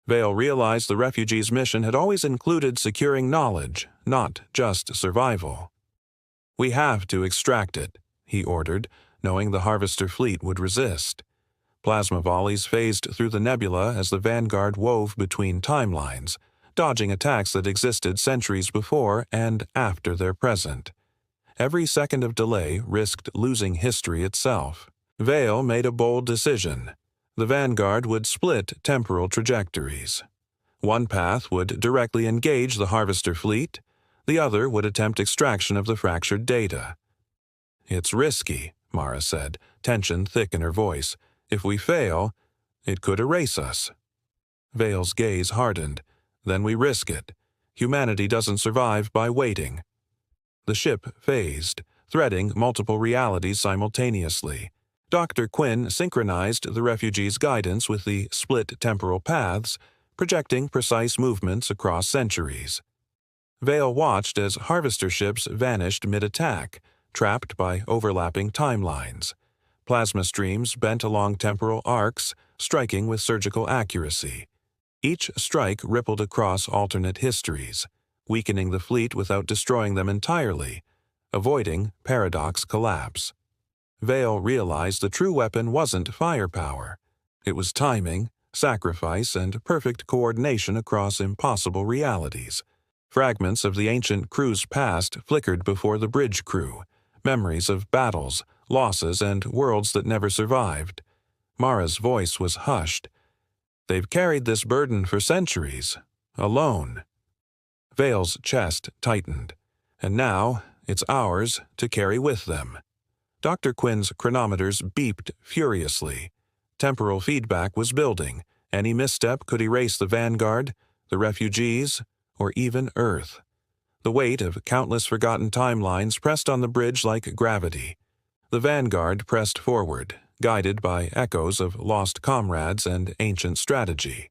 Vale realized the refugees' mission had always included securing knowledge, not just survival. "We have to extract it," he ordered, knowing the Harvester fleet would resist. Plasma volleys phased through the nebula as the Vanguard wove between timelines, dodging attacks that existed centuries before and after their present. Every second of delay risked losing history itself. Vale made a bold decision. The Vanguard would split temporal trajectories. One path would directly engage the Harvester fleet, the other would attempt extraction of the fractured data. "It's risky," Mara said, tension thick in her voice. "If we fail, it could erase us." Vale's gaze hardened. "Then we risk it. Humanity doesn't survive by waiting." The ship phased, threading multiple realities simultaneously. Dr. Quinn synchronized the refugees' guidance with the split temporal paths, projecting precise movements across centuries. Vale watched as Harvester ships vanished mid-attack, trapped by overlapping timelines. Plasma streams bent along temporal arcs, striking with surgical accuracy. Each strike rippled across alternate histories, weakening the fleet without destroying them entirely, avoiding paradox collapse. Vale realized the true weapon wasn't firepower. It was timing, sacrifice, and perfect coordination across impossible realities. Fragments of the ancient crew's past flickered before the bridge crew, memories of battles, losses, and worlds that never survived. Mara's voice was hushed. "They've carried this burden for centuries, alone." Vale's chest tightened. "And now it's ours to carry with them." Dr. Quinn's chronometers beeped furiously. Temporal feedback was building. Any misstep could erase the Vanguard, the refugees, or even Earth. The weight of countless forgotten timelines pressed on the bridge like gravity. The Vanguard pressed forward, guided by echoes of lost comrades and ancient strategy.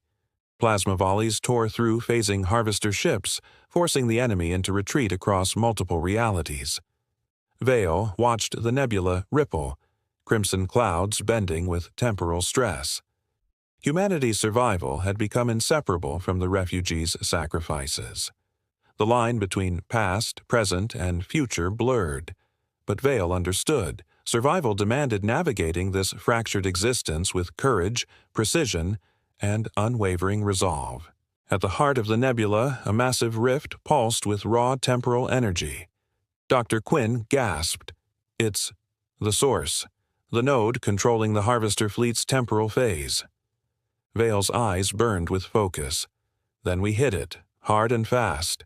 Plasma volleys tore through phasing Harvester ships, forcing the enemy into retreat across multiple realities. Vale watched the nebula ripple, crimson clouds bending with temporal stress. Humanity's survival had become inseparable from the refugees' sacrifices. The line between past, present, and future blurred. But Vale understood. Survival demanded navigating this fractured existence with courage, precision, and unwavering resolve. At the heart of the nebula, a massive rift pulsed with raw temporal energy. Dr. Quinn gasped. "It's the source, the node controlling the Harvester fleet's temporal phase." Vale's eyes burned with focus. "Then we hit it, hard and fast."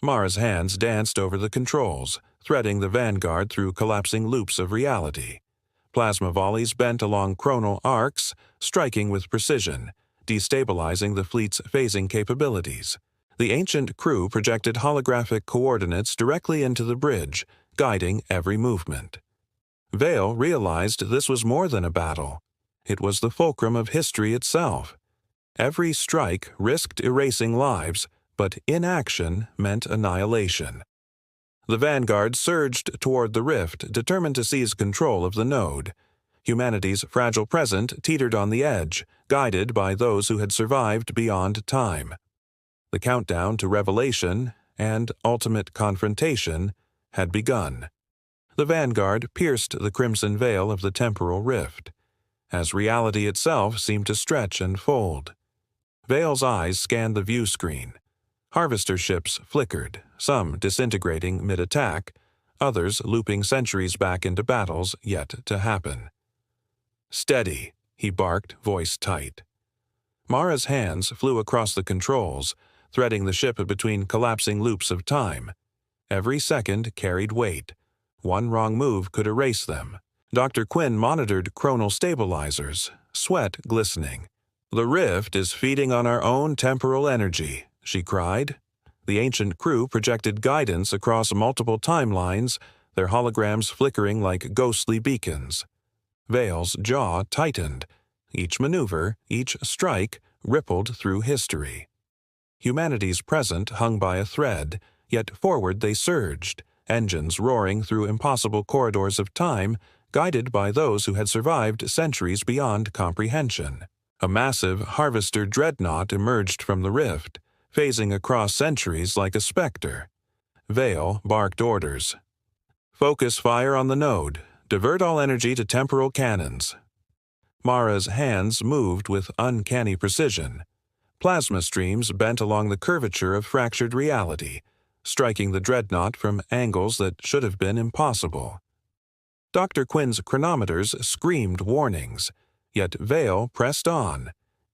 Mara's hands danced over the controls, threading the Vanguard through collapsing loops of reality. Plasma volleys bent along chronal arcs, striking with precision, destabilizing the fleet's phasing capabilities. The ancient crew projected holographic coordinates directly into the bridge, guiding every movement. Vale realized this was more than a battle. It was the fulcrum of history itself. Every strike risked erasing lives, but inaction meant annihilation. The Vanguard surged toward the rift, determined to seize control of the node. Humanity's fragile present teetered on the edge, guided by those who had survived beyond time. The countdown to revelation and ultimate confrontation had begun. The Vanguard pierced the crimson veil of the temporal rift, as reality itself seemed to stretch and fold. Vale's eyes scanned the view screen. Harvester ships flickered, some disintegrating mid-attack, others looping centuries back into battles yet to happen. "Steady," he barked, voice tight. Mara's hands flew across the controls, threading the ship between collapsing loops of time. Every second carried weight. One wrong move could erase them. Dr. Quinn monitored chronal stabilizers, sweat glistening. "The rift is feeding on our own temporal energy," she cried. The ancient crew projected guidance across multiple timelines, their holograms flickering like ghostly beacons. Vale's jaw tightened. Each maneuver, each strike, rippled through history. Humanity's present hung by a thread, yet forward they surged, engines roaring through impossible corridors of time, guided by those who had survived centuries beyond comprehension. A massive harvester dreadnought emerged from the rift, phasing across centuries like a specter. Vale barked orders. Focus fire on the node. Divert all energy to temporal cannons. Mara's hands moved with uncanny precision. Plasma streams bent along the curvature of fractured reality, striking the dreadnought from angles that should have been impossible. Dr. Quinn's chronometers screamed warnings, yet Vale pressed on.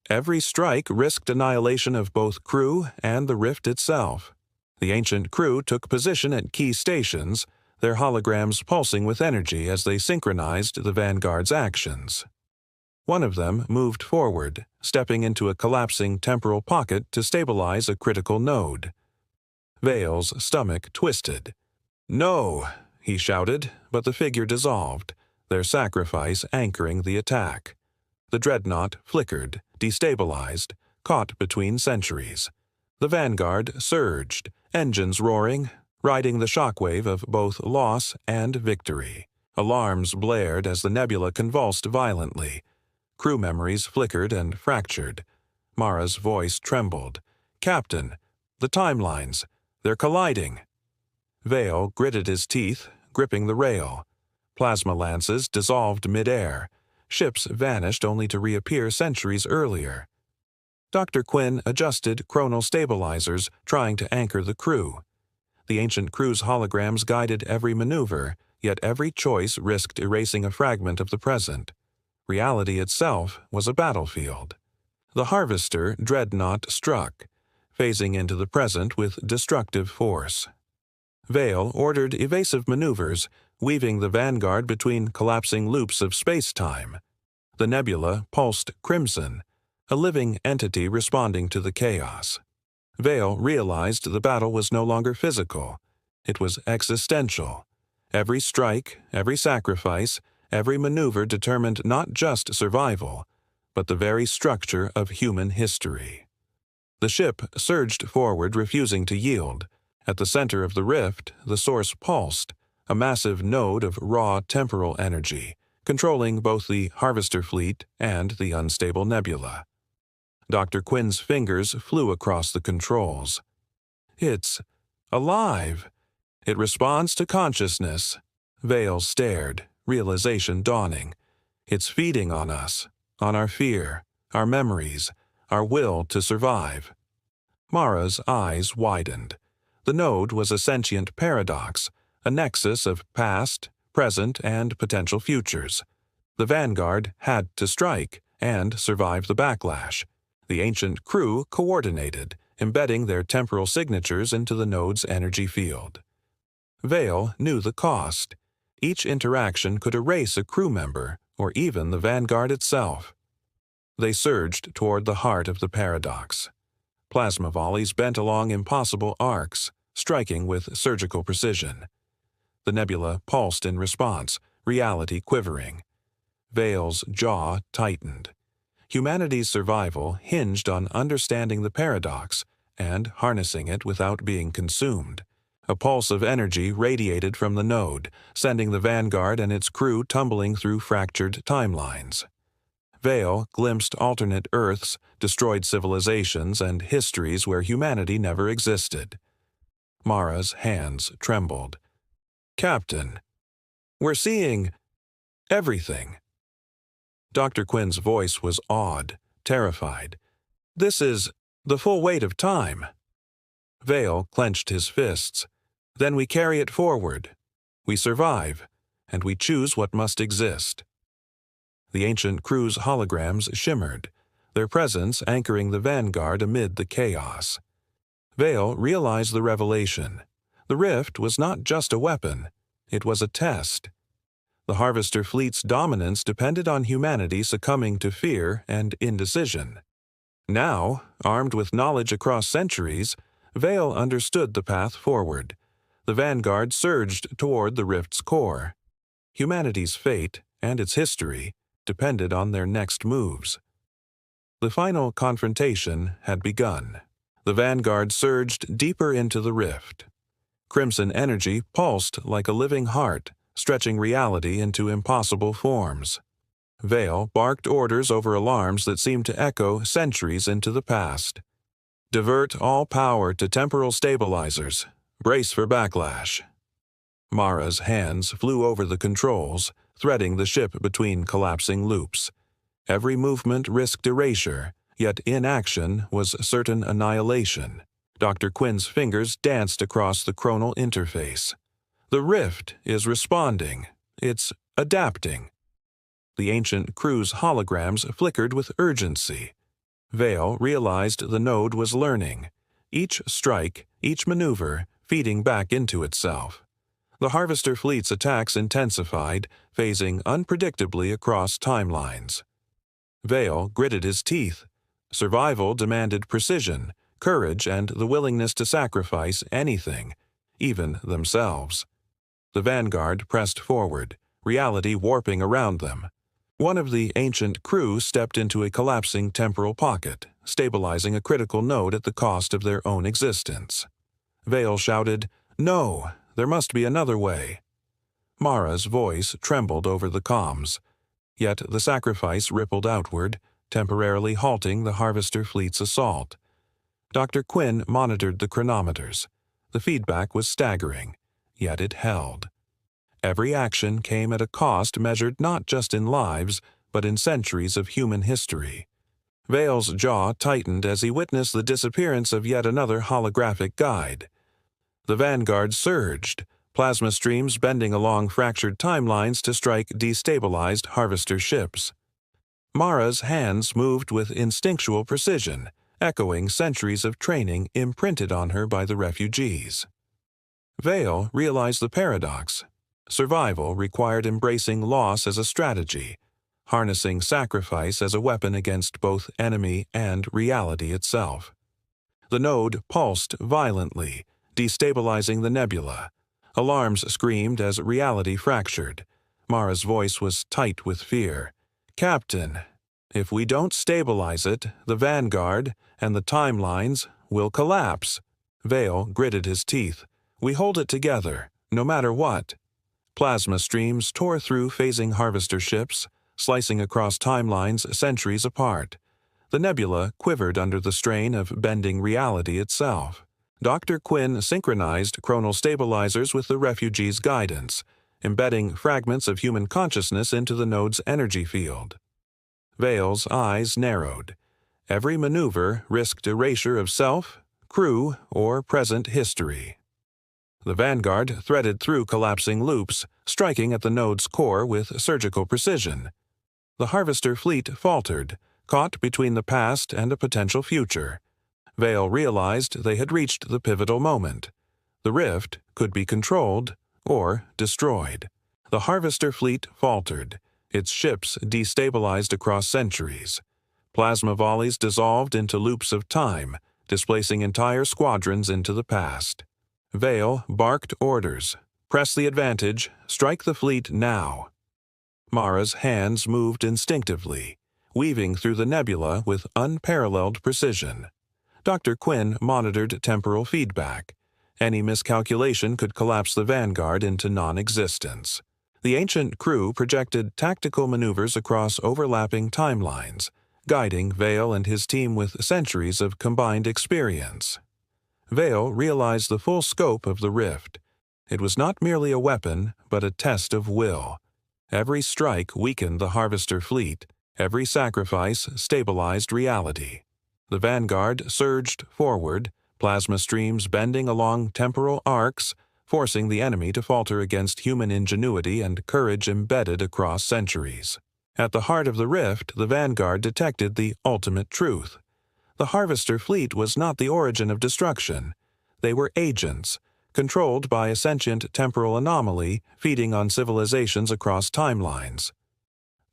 Every strike risked annihilation of both crew and the rift itself. The ancient crew took position at key stations, their holograms pulsing with energy as they synchronized the Vanguard's actions. One of them moved forward, stepping into a collapsing temporal pocket to stabilize a critical node. Vale's stomach twisted. "No!" he shouted, but the figure dissolved, their sacrifice anchoring the attack. The dreadnought flickered, destabilized, caught between centuries. The Vanguard surged, engines roaring, riding the shockwave of both loss and victory. Alarms blared as the nebula convulsed violently. Crew memories flickered and fractured. Mara's voice trembled. "Captain, the timelines, they're colliding." Vale gritted his teeth, gripping the rail. Plasma lances dissolved mid-air. Ships vanished only to reappear centuries earlier. Dr. Quinn adjusted chronal stabilizers, trying to anchor the crew. The ancient crew's holograms guided every maneuver, yet every choice risked erasing a fragment of the present. Reality itself was a battlefield. The Harvester dreadnought struck, phasing into the present with destructive force. Vale ordered evasive maneuvers, weaving the Vanguard between collapsing loops of space-time. The nebula pulsed crimson, a living entity responding to the chaos. Vale realized the battle was no longer physical. It was existential. Every strike, every sacrifice, every maneuver determined not just survival, but the very structure of human history. The ship surged forward, refusing to yield. At the center of the rift, the source pulsed, a massive node of raw temporal energy, controlling both the Harvester fleet and the unstable nebula. Dr. Quinn's fingers flew across the controls. "It's alive. It responds to consciousness." Vale stared, realization dawning. "It's feeding on us, on our fear, our memories, our will to survive." Mara's eyes widened. The node was a sentient paradox, a nexus of past, present, and potential futures. The Vanguard had to strike and survive the backlash. The ancient crew coordinated, embedding their temporal signatures into the node's energy field. Vale knew the cost. Each interaction could erase a crew member, or even the Vanguard itself. They surged toward the heart of the paradox. Plasma volleys bent along impossible arcs, striking with surgical precision. The nebula pulsed in response, reality quivering. Vale's jaw tightened. Humanity's survival hinged on understanding the paradox and harnessing it without being consumed. A pulse of energy radiated from the node, sending the Vanguard and its crew tumbling through fractured timelines. Vale glimpsed alternate Earths, destroyed civilizations, and histories where humanity never existed. Mara's hands trembled. "Captain, we're seeing everything." Dr. Quinn's voice was awed, terrified. "This is the full weight of time." Vale clenched his fists. "Then we carry it forward. We survive, and we choose what must exist." The ancient crew's holograms shimmered, their presence anchoring the Vanguard amid the chaos. Vale realized the revelation. The rift was not just a weapon, it was a test. The Harvester fleet's dominance depended on humanity succumbing to fear and indecision. Now, armed with knowledge across centuries, Vale understood the path forward. The Vanguard surged toward the rift's core. Humanity's fate, and its history, depended on their next moves. The final confrontation had begun. The vanguard surged deeper into the rift. Crimson energy pulsed like a living heart, stretching reality into impossible forms. Vale barked orders over alarms that seemed to echo centuries into the past. Divert all power to temporal stabilizers. Brace for backlash. Mara's hands flew over the controls, threading the ship between collapsing loops. Every movement risked erasure, yet inaction was certain annihilation. Dr. Quinn's fingers danced across the chronal interface. The rift is responding. It's adapting. The ancient crew's holograms flickered with urgency. Vale realized the node was learning. Each strike, each maneuver, feeding back into itself. The Harvester fleet's attacks intensified, phasing unpredictably across timelines. Vale gritted his teeth. Survival demanded precision, courage, and the willingness to sacrifice anything, even themselves. The vanguard pressed forward, reality warping around them. One of the ancient crew stepped into a collapsing temporal pocket, stabilizing a critical node at the cost of their own existence. Vale shouted, "No, there must be another way." Mara's voice trembled over the comms. Yet the sacrifice rippled outward, temporarily halting the Harvester fleet's assault. Dr. Quinn monitored the chronometers. The feedback was staggering, yet it held. Every action came at a cost measured not just in lives, but in centuries of human history. Vale's jaw tightened as he witnessed the disappearance of yet another holographic guide. The vanguard surged, plasma streams bending along fractured timelines to strike destabilized Harvester ships. Mara's hands moved with instinctual precision, echoing centuries of training imprinted on her by the refugees. Vale realized the paradox. Survival required embracing loss as a strategy, harnessing sacrifice as a weapon against both enemy and reality itself. The node pulsed violently, destabilizing the nebula. Alarms screamed as reality fractured. Mara's voice was tight with fear. "Captain, if we don't stabilize it, the vanguard and the timelines will collapse." Vale gritted his teeth. "We hold it together, no matter what." Plasma streams tore through phasing Harvester ships, slicing across timelines centuries apart. The nebula quivered under the strain of bending reality itself. Dr. Quinn synchronized chronal stabilizers with the refugees' guidance, embedding fragments of human consciousness into the node's energy field. Vale's eyes narrowed. Every maneuver risked erasure of self, crew, or present history. The vanguard threaded through collapsing loops, striking at the node's core with surgical precision. The Harvester fleet faltered, caught between the past and a potential future. Vale realized they had reached the pivotal moment. The rift could be controlled or destroyed. The Harvester fleet faltered, its ships destabilized across centuries. Plasma volleys dissolved into loops of time, displacing entire squadrons into the past. Vale barked orders. "Press the advantage, strike the fleet now." Mara's hands moved instinctively, weaving through the nebula with unparalleled precision. Dr. Quinn monitored temporal feedback. Any miscalculation could collapse the vanguard into non-existence. The ancient crew projected tactical maneuvers across overlapping timelines, guiding Vale and his team with centuries of combined experience. Vale realized the full scope of the rift. It was not merely a weapon, but a test of will. Every strike weakened the Harvester fleet. Every sacrifice stabilized reality. The vanguard surged forward, plasma streams bending along temporal arcs, forcing the enemy to falter against human ingenuity and courage embedded across centuries. At the heart of the rift, the vanguard detected the ultimate truth. The Harvester fleet was not the origin of destruction. They were agents, controlled by a sentient temporal anomaly feeding on civilizations across timelines.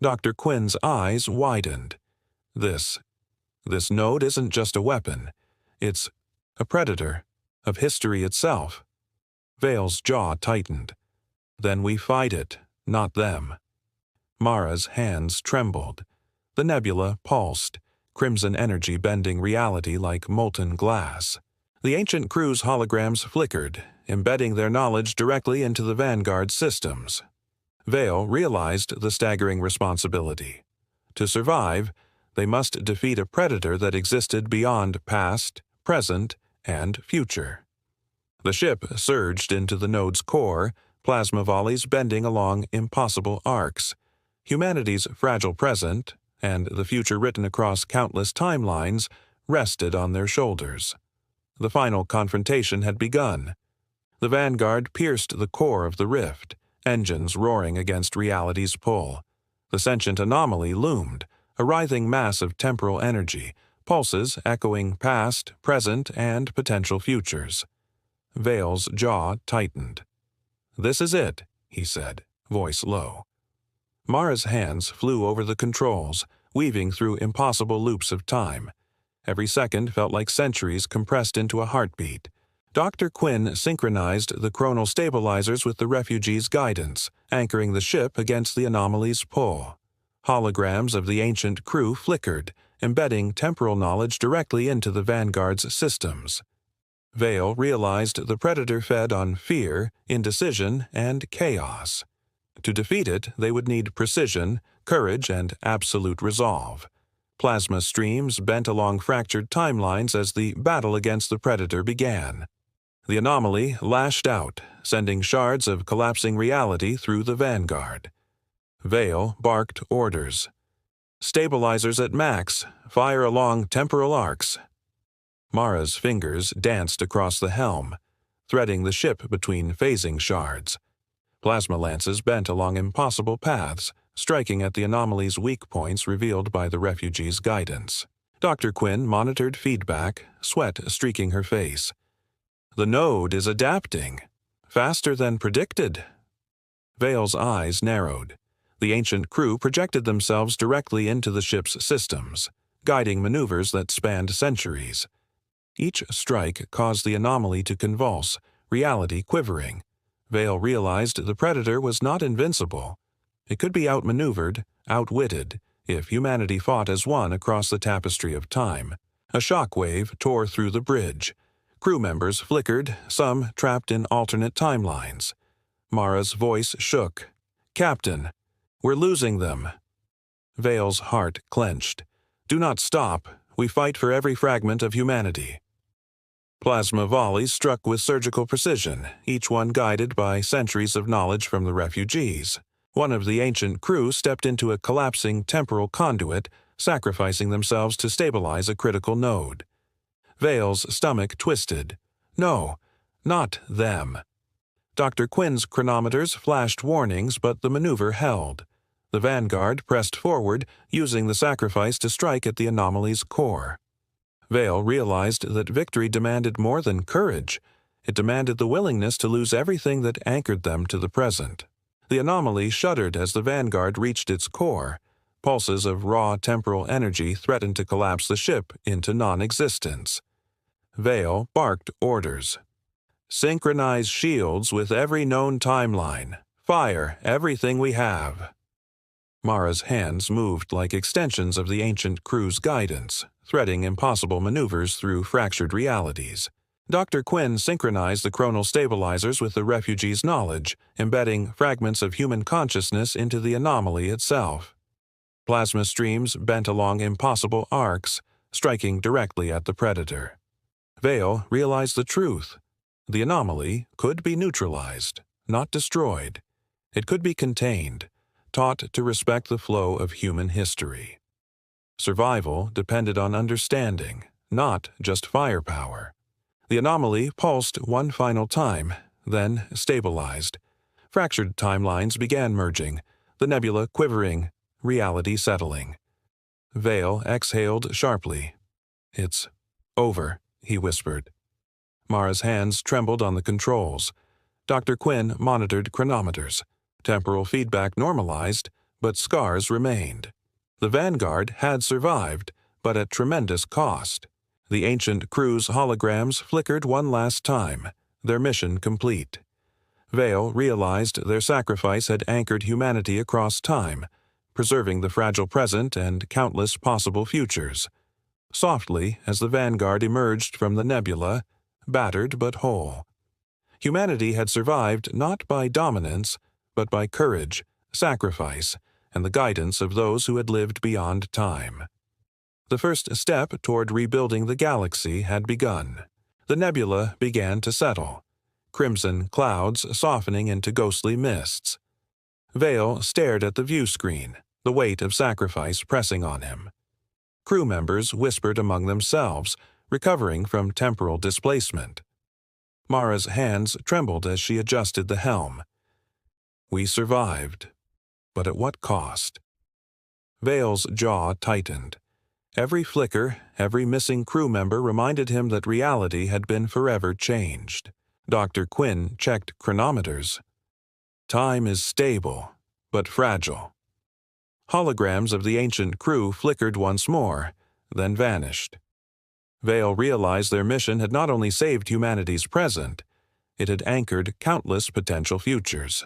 Dr. Quinn's eyes widened. This node isn't just a weapon. It's a predator of history itself. Vale's jaw tightened. "Then we fight it, not them." Mara's hands trembled. The nebula pulsed, crimson energy bending reality like molten glass. The ancient crew's holograms flickered, embedding their knowledge directly into the Vanguard's systems. Vale realized the staggering responsibility. To survive, they must defeat a predator that existed beyond past, present, and future. The ship surged into the node's core, plasma volleys bending along impossible arcs. Humanity's fragile present, and the future written across countless timelines, rested on their shoulders. The final confrontation had begun. The Vanguard pierced the core of the rift, engines roaring against reality's pull. The sentient anomaly loomed, a writhing mass of temporal energy, pulses echoing past, present, and potential futures. Vale's jaw tightened. "This is it," he said, voice low. Mara's hands flew over the controls, weaving through impossible loops of time. Every second felt like centuries compressed into a heartbeat. Dr. Quinn synchronized the chronal stabilizers with the refugees' guidance, anchoring the ship against the anomaly's pull. Holograms of the ancient crew flickered, embedding temporal knowledge directly into the Vanguard's systems. Vale realized the predator fed on fear, indecision, and chaos. To defeat it, they would need precision, courage, and absolute resolve. Plasma streams bent along fractured timelines as the battle against the predator began. The anomaly lashed out, sending shards of collapsing reality through the Vanguard. Vale barked orders. "Stabilizers at max. Fire along temporal arcs." Mara's fingers danced across the helm, threading the ship between phasing shards. Plasma lances bent along impossible paths, striking at the anomaly's weak points revealed by the refugees' guidance. Dr. Quinn monitored feedback, sweat streaking her face. "The node is adapting. Faster than predicted." Vale's eyes narrowed. The ancient crew projected themselves directly into the ship's systems, guiding maneuvers that spanned centuries. Each strike caused the anomaly to convulse, reality quivering. Vale realized the predator was not invincible. It could be outmaneuvered, outwitted, if humanity fought as one across the tapestry of time. A shockwave tore through the bridge. Crew members flickered, some trapped in alternate timelines. Mara's voice shook. "Captain, we're losing them." Vale's heart clenched. "Do not stop. We fight for every fragment of humanity." Plasma volleys struck with surgical precision, each one guided by centuries of knowledge from the refugees. One of the ancient crew stepped into a collapsing temporal conduit, sacrificing themselves to stabilize a critical node. Vale's stomach twisted. No, not them. Dr. Quinn's chronometers flashed warnings, but the maneuver held. The Vanguard pressed forward, using the sacrifice to strike at the anomaly's core. Vale realized that victory demanded more than courage. It demanded the willingness to lose everything that anchored them to the present. The anomaly shuddered as the Vanguard reached its core. Pulses of raw temporal energy threatened to collapse the ship into non-existence. Vale barked orders. "Synchronize shields with every known timeline. Fire everything we have." Mara's hands moved like extensions of the ancient crew's guidance, threading impossible maneuvers through fractured realities. Dr. Quinn synchronized the chronal stabilizers with the refugees' knowledge, embedding fragments of human consciousness into the anomaly itself. Plasma streams bent along impossible arcs, striking directly at the predator. Vale realized the truth. The anomaly could be neutralized, not destroyed. It could be contained, taught to respect the flow of human history. Survival depended on understanding, not just firepower. The anomaly pulsed one final time, then stabilized. Fractured timelines began merging, the nebula quivering, reality settling. Vale exhaled sharply. "It's over," he whispered. Mara's hands trembled on the controls. Dr. Quinn monitored chronometers. Temporal feedback normalized, but scars remained. The Vanguard had survived, but at tremendous cost. The ancient crew's holograms flickered one last time, their mission complete. Vale realized their sacrifice had anchored humanity across time, preserving the fragile present and countless possible futures. Softly, as the vanguard emerged from the nebula, battered but whole. Humanity had survived not by dominance, but by courage, sacrifice, and the guidance of those who had lived beyond time. The first step toward rebuilding the galaxy had begun. The nebula began to settle, crimson clouds softening into ghostly mists. Vale stared at the view screen, the weight of sacrifice pressing on him. Crew members whispered among themselves, recovering from temporal displacement. Mara's hands trembled as she adjusted the helm. We survived, but at what cost? Vale's jaw tightened. Every flicker, every missing crew member reminded him that reality had been forever changed. Dr. Quinn checked chronometers. Time is stable, but fragile. Holograms of the ancient crew flickered once more, then vanished. Vale realized their mission had not only saved humanity's present, it had anchored countless potential futures.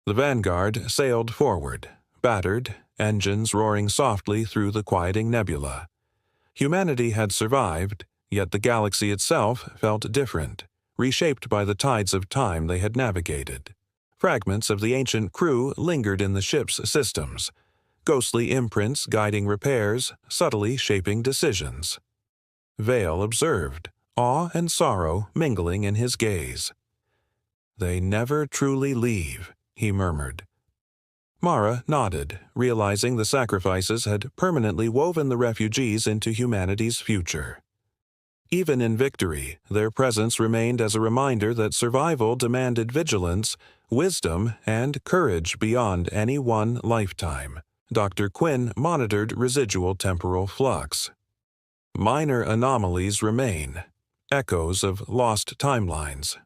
The vanguard sailed forward, battered, engines roaring softly through the quieting nebula. Humanity had survived, yet the galaxy itself felt different, reshaped by the tides of time they had navigated. Fragments of the ancient crew lingered in the ship's systems, ghostly imprints guiding repairs, subtly shaping decisions. Vale observed, awe and sorrow mingling in his gaze. They never truly leave, he murmured. Mara nodded, realizing the sacrifices had permanently woven the refugees into humanity's future. Even in victory, their presence remained as a reminder that survival demanded vigilance, wisdom, and courage beyond any one lifetime. Dr. Quinn monitored residual temporal flux. Minor anomalies remain, echoes of lost timelines.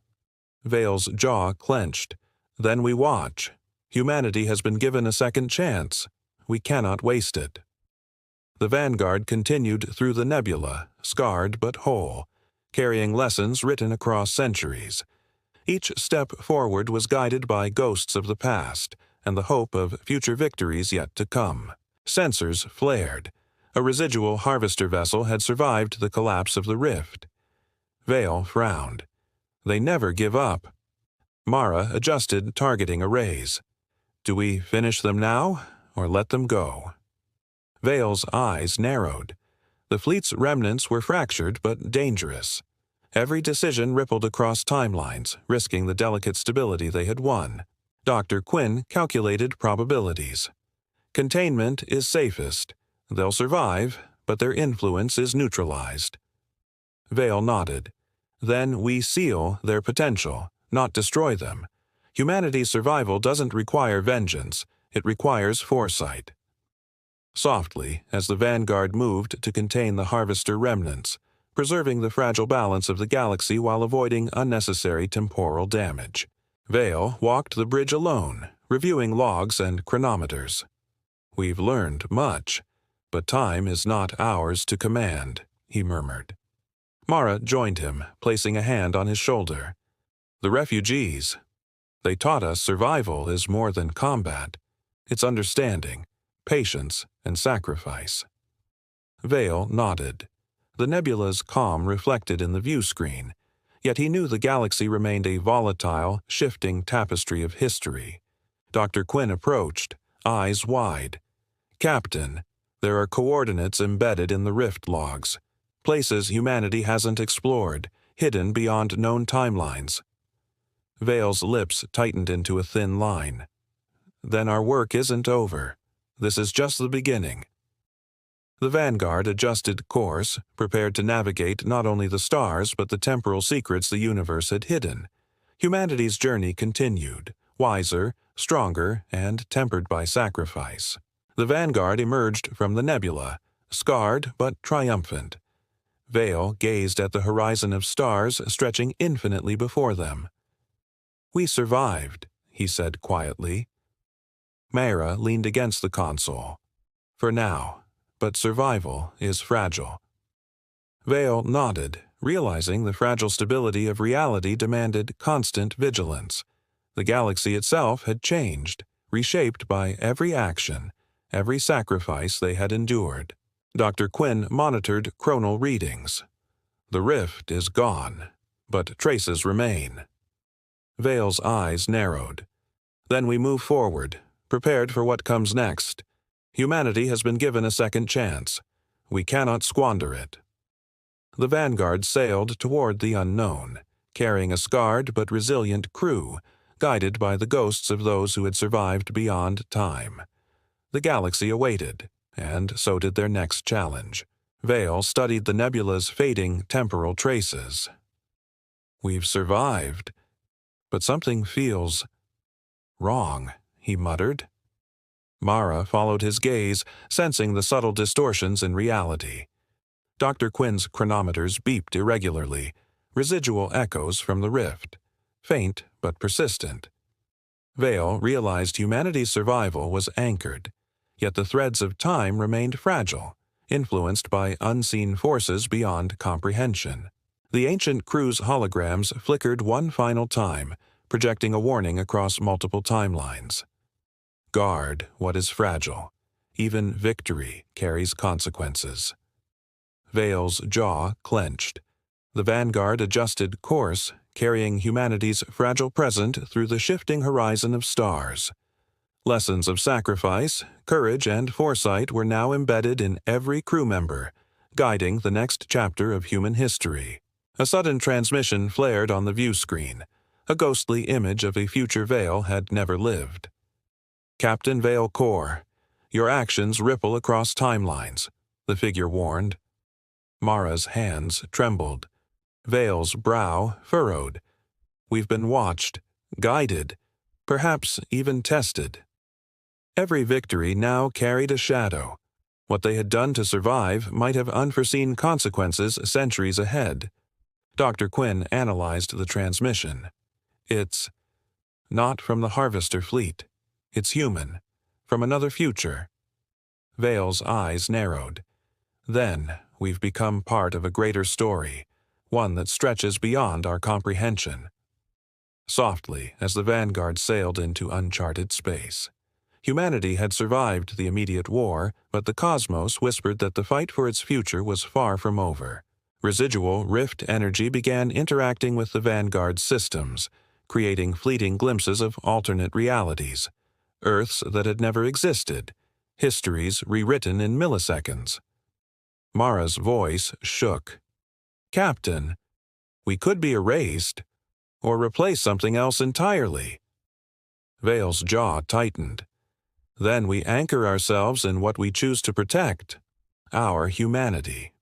Vale's jaw clenched. Then we watch. Humanity has been given a second chance. We cannot waste it. The vanguard continued through the nebula, scarred but whole, carrying lessons written across centuries. Each step forward was guided by ghosts of the past and the hope of future victories yet to come. Sensors flared. A residual harvester vessel had survived the collapse of the rift. Vale frowned. They never give up. Mara adjusted targeting arrays. Do we finish them now, or let them go? Vale's eyes narrowed. The fleet's remnants were fractured but dangerous. Every decision rippled across timelines, risking the delicate stability they had won. Dr. Quinn calculated probabilities. Containment is safest. They'll survive, but their influence is neutralized. Vale nodded. Then we seal their potential, not destroy them. Humanity's survival doesn't require vengeance, it requires foresight. Softly, as the vanguard moved to contain the harvester remnants, preserving the fragile balance of the galaxy while avoiding unnecessary temporal damage, Vale walked the bridge alone, reviewing logs and chronometers. We've learned much, but time is not ours to command, he murmured. Mara joined him, placing a hand on his shoulder. The refugees. They taught us survival is more than combat. It's understanding, patience, and sacrifice. Vale nodded. The nebula's calm reflected in the view screen, yet he knew the galaxy remained a volatile, shifting tapestry of history. Dr. Quinn approached, eyes wide. Captain, there are coordinates embedded in the rift logs, places humanity hasn't explored, hidden beyond known timelines. Vale's lips tightened into a thin line. Then our work isn't over. This is just the beginning. The vanguard adjusted course, prepared to navigate not only the stars but the temporal secrets the universe had hidden. Humanity's journey continued, wiser, stronger, and tempered by sacrifice. The vanguard emerged from the nebula, scarred but triumphant. Vale gazed at the horizon of stars stretching infinitely before them. We survived, he said quietly. Mara leaned against the console. For now, but survival is fragile. Vale nodded, realizing the fragile stability of reality demanded constant vigilance. The galaxy itself had changed, reshaped by every action, every sacrifice they had endured. Dr. Quinn monitored chronal readings. The rift is gone, but traces remain. Vale's eyes narrowed. Then we move forward, prepared for what comes next. Humanity has been given a second chance. We cannot squander it. The Vanguard sailed toward the unknown, carrying a scarred but resilient crew, guided by the ghosts of those who had survived beyond time. The galaxy awaited, and so did their next challenge. Vale studied the nebula's fading temporal traces. "We've survived, but something feels wrong," he muttered. Mara followed his gaze, sensing the subtle distortions in reality. Dr. Quinn's chronometers beeped irregularly, residual echoes from the rift, faint but persistent. Vale realized humanity's survival was anchored, yet the threads of time remained fragile, influenced by unseen forces beyond comprehension. The ancient crew's holograms flickered one final time, projecting a warning across multiple timelines. Guard what is fragile. Even victory carries consequences. Vale's jaw clenched. The Vanguard adjusted course, carrying humanity's fragile present through the shifting horizon of stars. Lessons of sacrifice, courage, and foresight were now embedded in every crew member, guiding the next chapter of human history. A sudden transmission flared on the view screen. A ghostly image of a future Vale had never lived. "Captain Vale Korr, your actions ripple across timelines," the figure warned. Mara's hands trembled. Vale's brow furrowed. "We've been watched, guided, perhaps even tested." Every victory now carried a shadow. What they had done to survive might have unforeseen consequences centuries ahead. Dr. Quinn analyzed the transmission. "It's not from the Harvester fleet. It's human, from another future." Vale's eyes narrowed. "Then we've become part of a greater story, one that stretches beyond our comprehension." Softly, as the Vanguard sailed into uncharted space. Humanity had survived the immediate war, but the cosmos whispered that the fight for its future was far from over. Residual rift energy began interacting with the Vanguard's systems, creating fleeting glimpses of alternate realities. Earths that had never existed, histories rewritten in milliseconds. Mara's voice shook. "Captain, we could be erased, or replace something else entirely." Vale's jaw tightened. "Then we anchor ourselves in what we choose to protect, our humanity."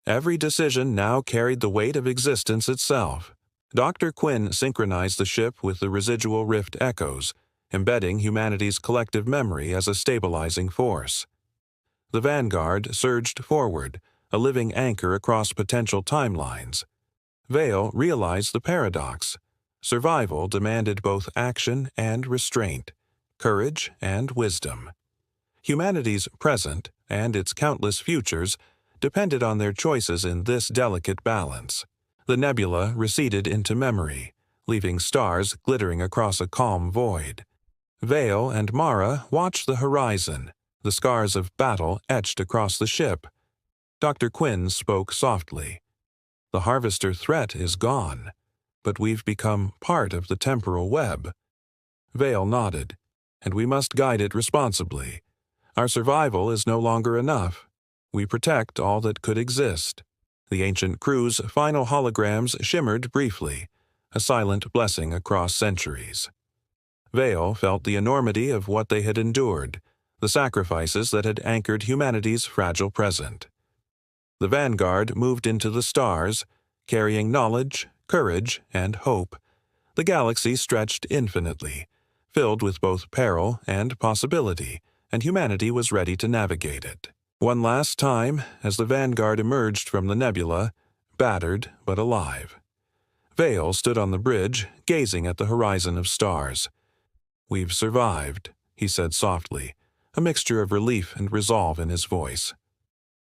Every decision now carried the weight of existence itself. Dr. Quinn synchronized the ship with the residual rift echoes, embedding humanity's collective memory as a stabilizing force. The Vanguard surged forward, a living anchor across potential timelines. Vale realized the paradox. Survival demanded both action and restraint, courage and wisdom. Humanity's present, and its countless futures, depended on their choices in this delicate balance. The nebula receded into memory, leaving stars glittering across a calm void. Vale and Mara watched the horizon, the scars of battle etched across the ship. Dr. Quinn spoke softly. "The Harvester threat is gone, but we've become part of the temporal web." Vale nodded. "And we must guide it responsibly. Our survival is no longer enough. We protect all that could exist." The ancient crew's final holograms shimmered briefly, a silent blessing across centuries. Vale felt the enormity of what they had endured, the sacrifices that had anchored humanity's fragile present. The Vanguard moved into the stars, carrying knowledge, courage, and hope. The galaxy stretched infinitely, filled with both peril and possibility, and humanity was ready to navigate it. One last time, as the Vanguard emerged from the nebula, battered but alive. Vale stood on the bridge, gazing at the horizon of stars. "We've survived," he said softly, a mixture of relief and resolve in his voice.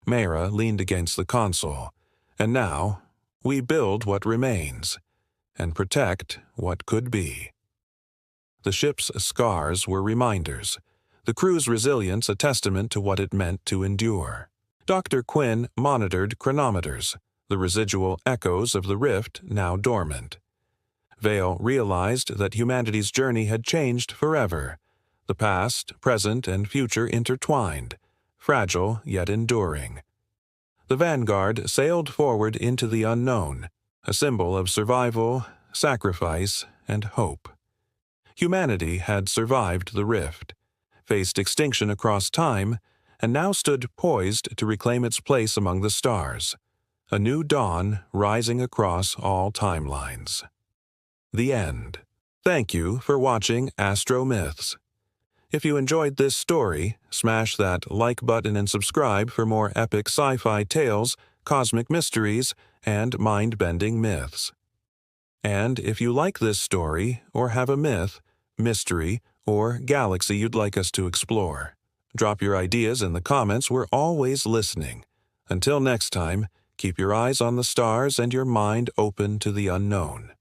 Mara leaned against the console. "And now, we build what remains, and protect what could be." The ship's scars were reminders. the crew's resilience a testament to what it meant to endure. Dr. Quinn monitored chronometers, the residual echoes of the rift now dormant. Vale realized that humanity's journey had changed forever, the past, present, and future intertwined, fragile yet enduring. The vanguard sailed forward into the unknown, a symbol of survival, sacrifice, and hope. Humanity had survived the rift, faced extinction across time, and now stood poised to reclaim its place among the stars, a new dawn rising across all timelines. The end. Thank you for watching AstroMyths. If you enjoyed this story, smash that like button and subscribe for more epic sci-fi tales, cosmic mysteries, and mind-bending myths. And if you like this story or have a myth, mystery, or galaxy you'd like us to explore, drop your ideas in the comments. We're always listening. Until next time, keep your eyes on the stars and your mind open to the unknown.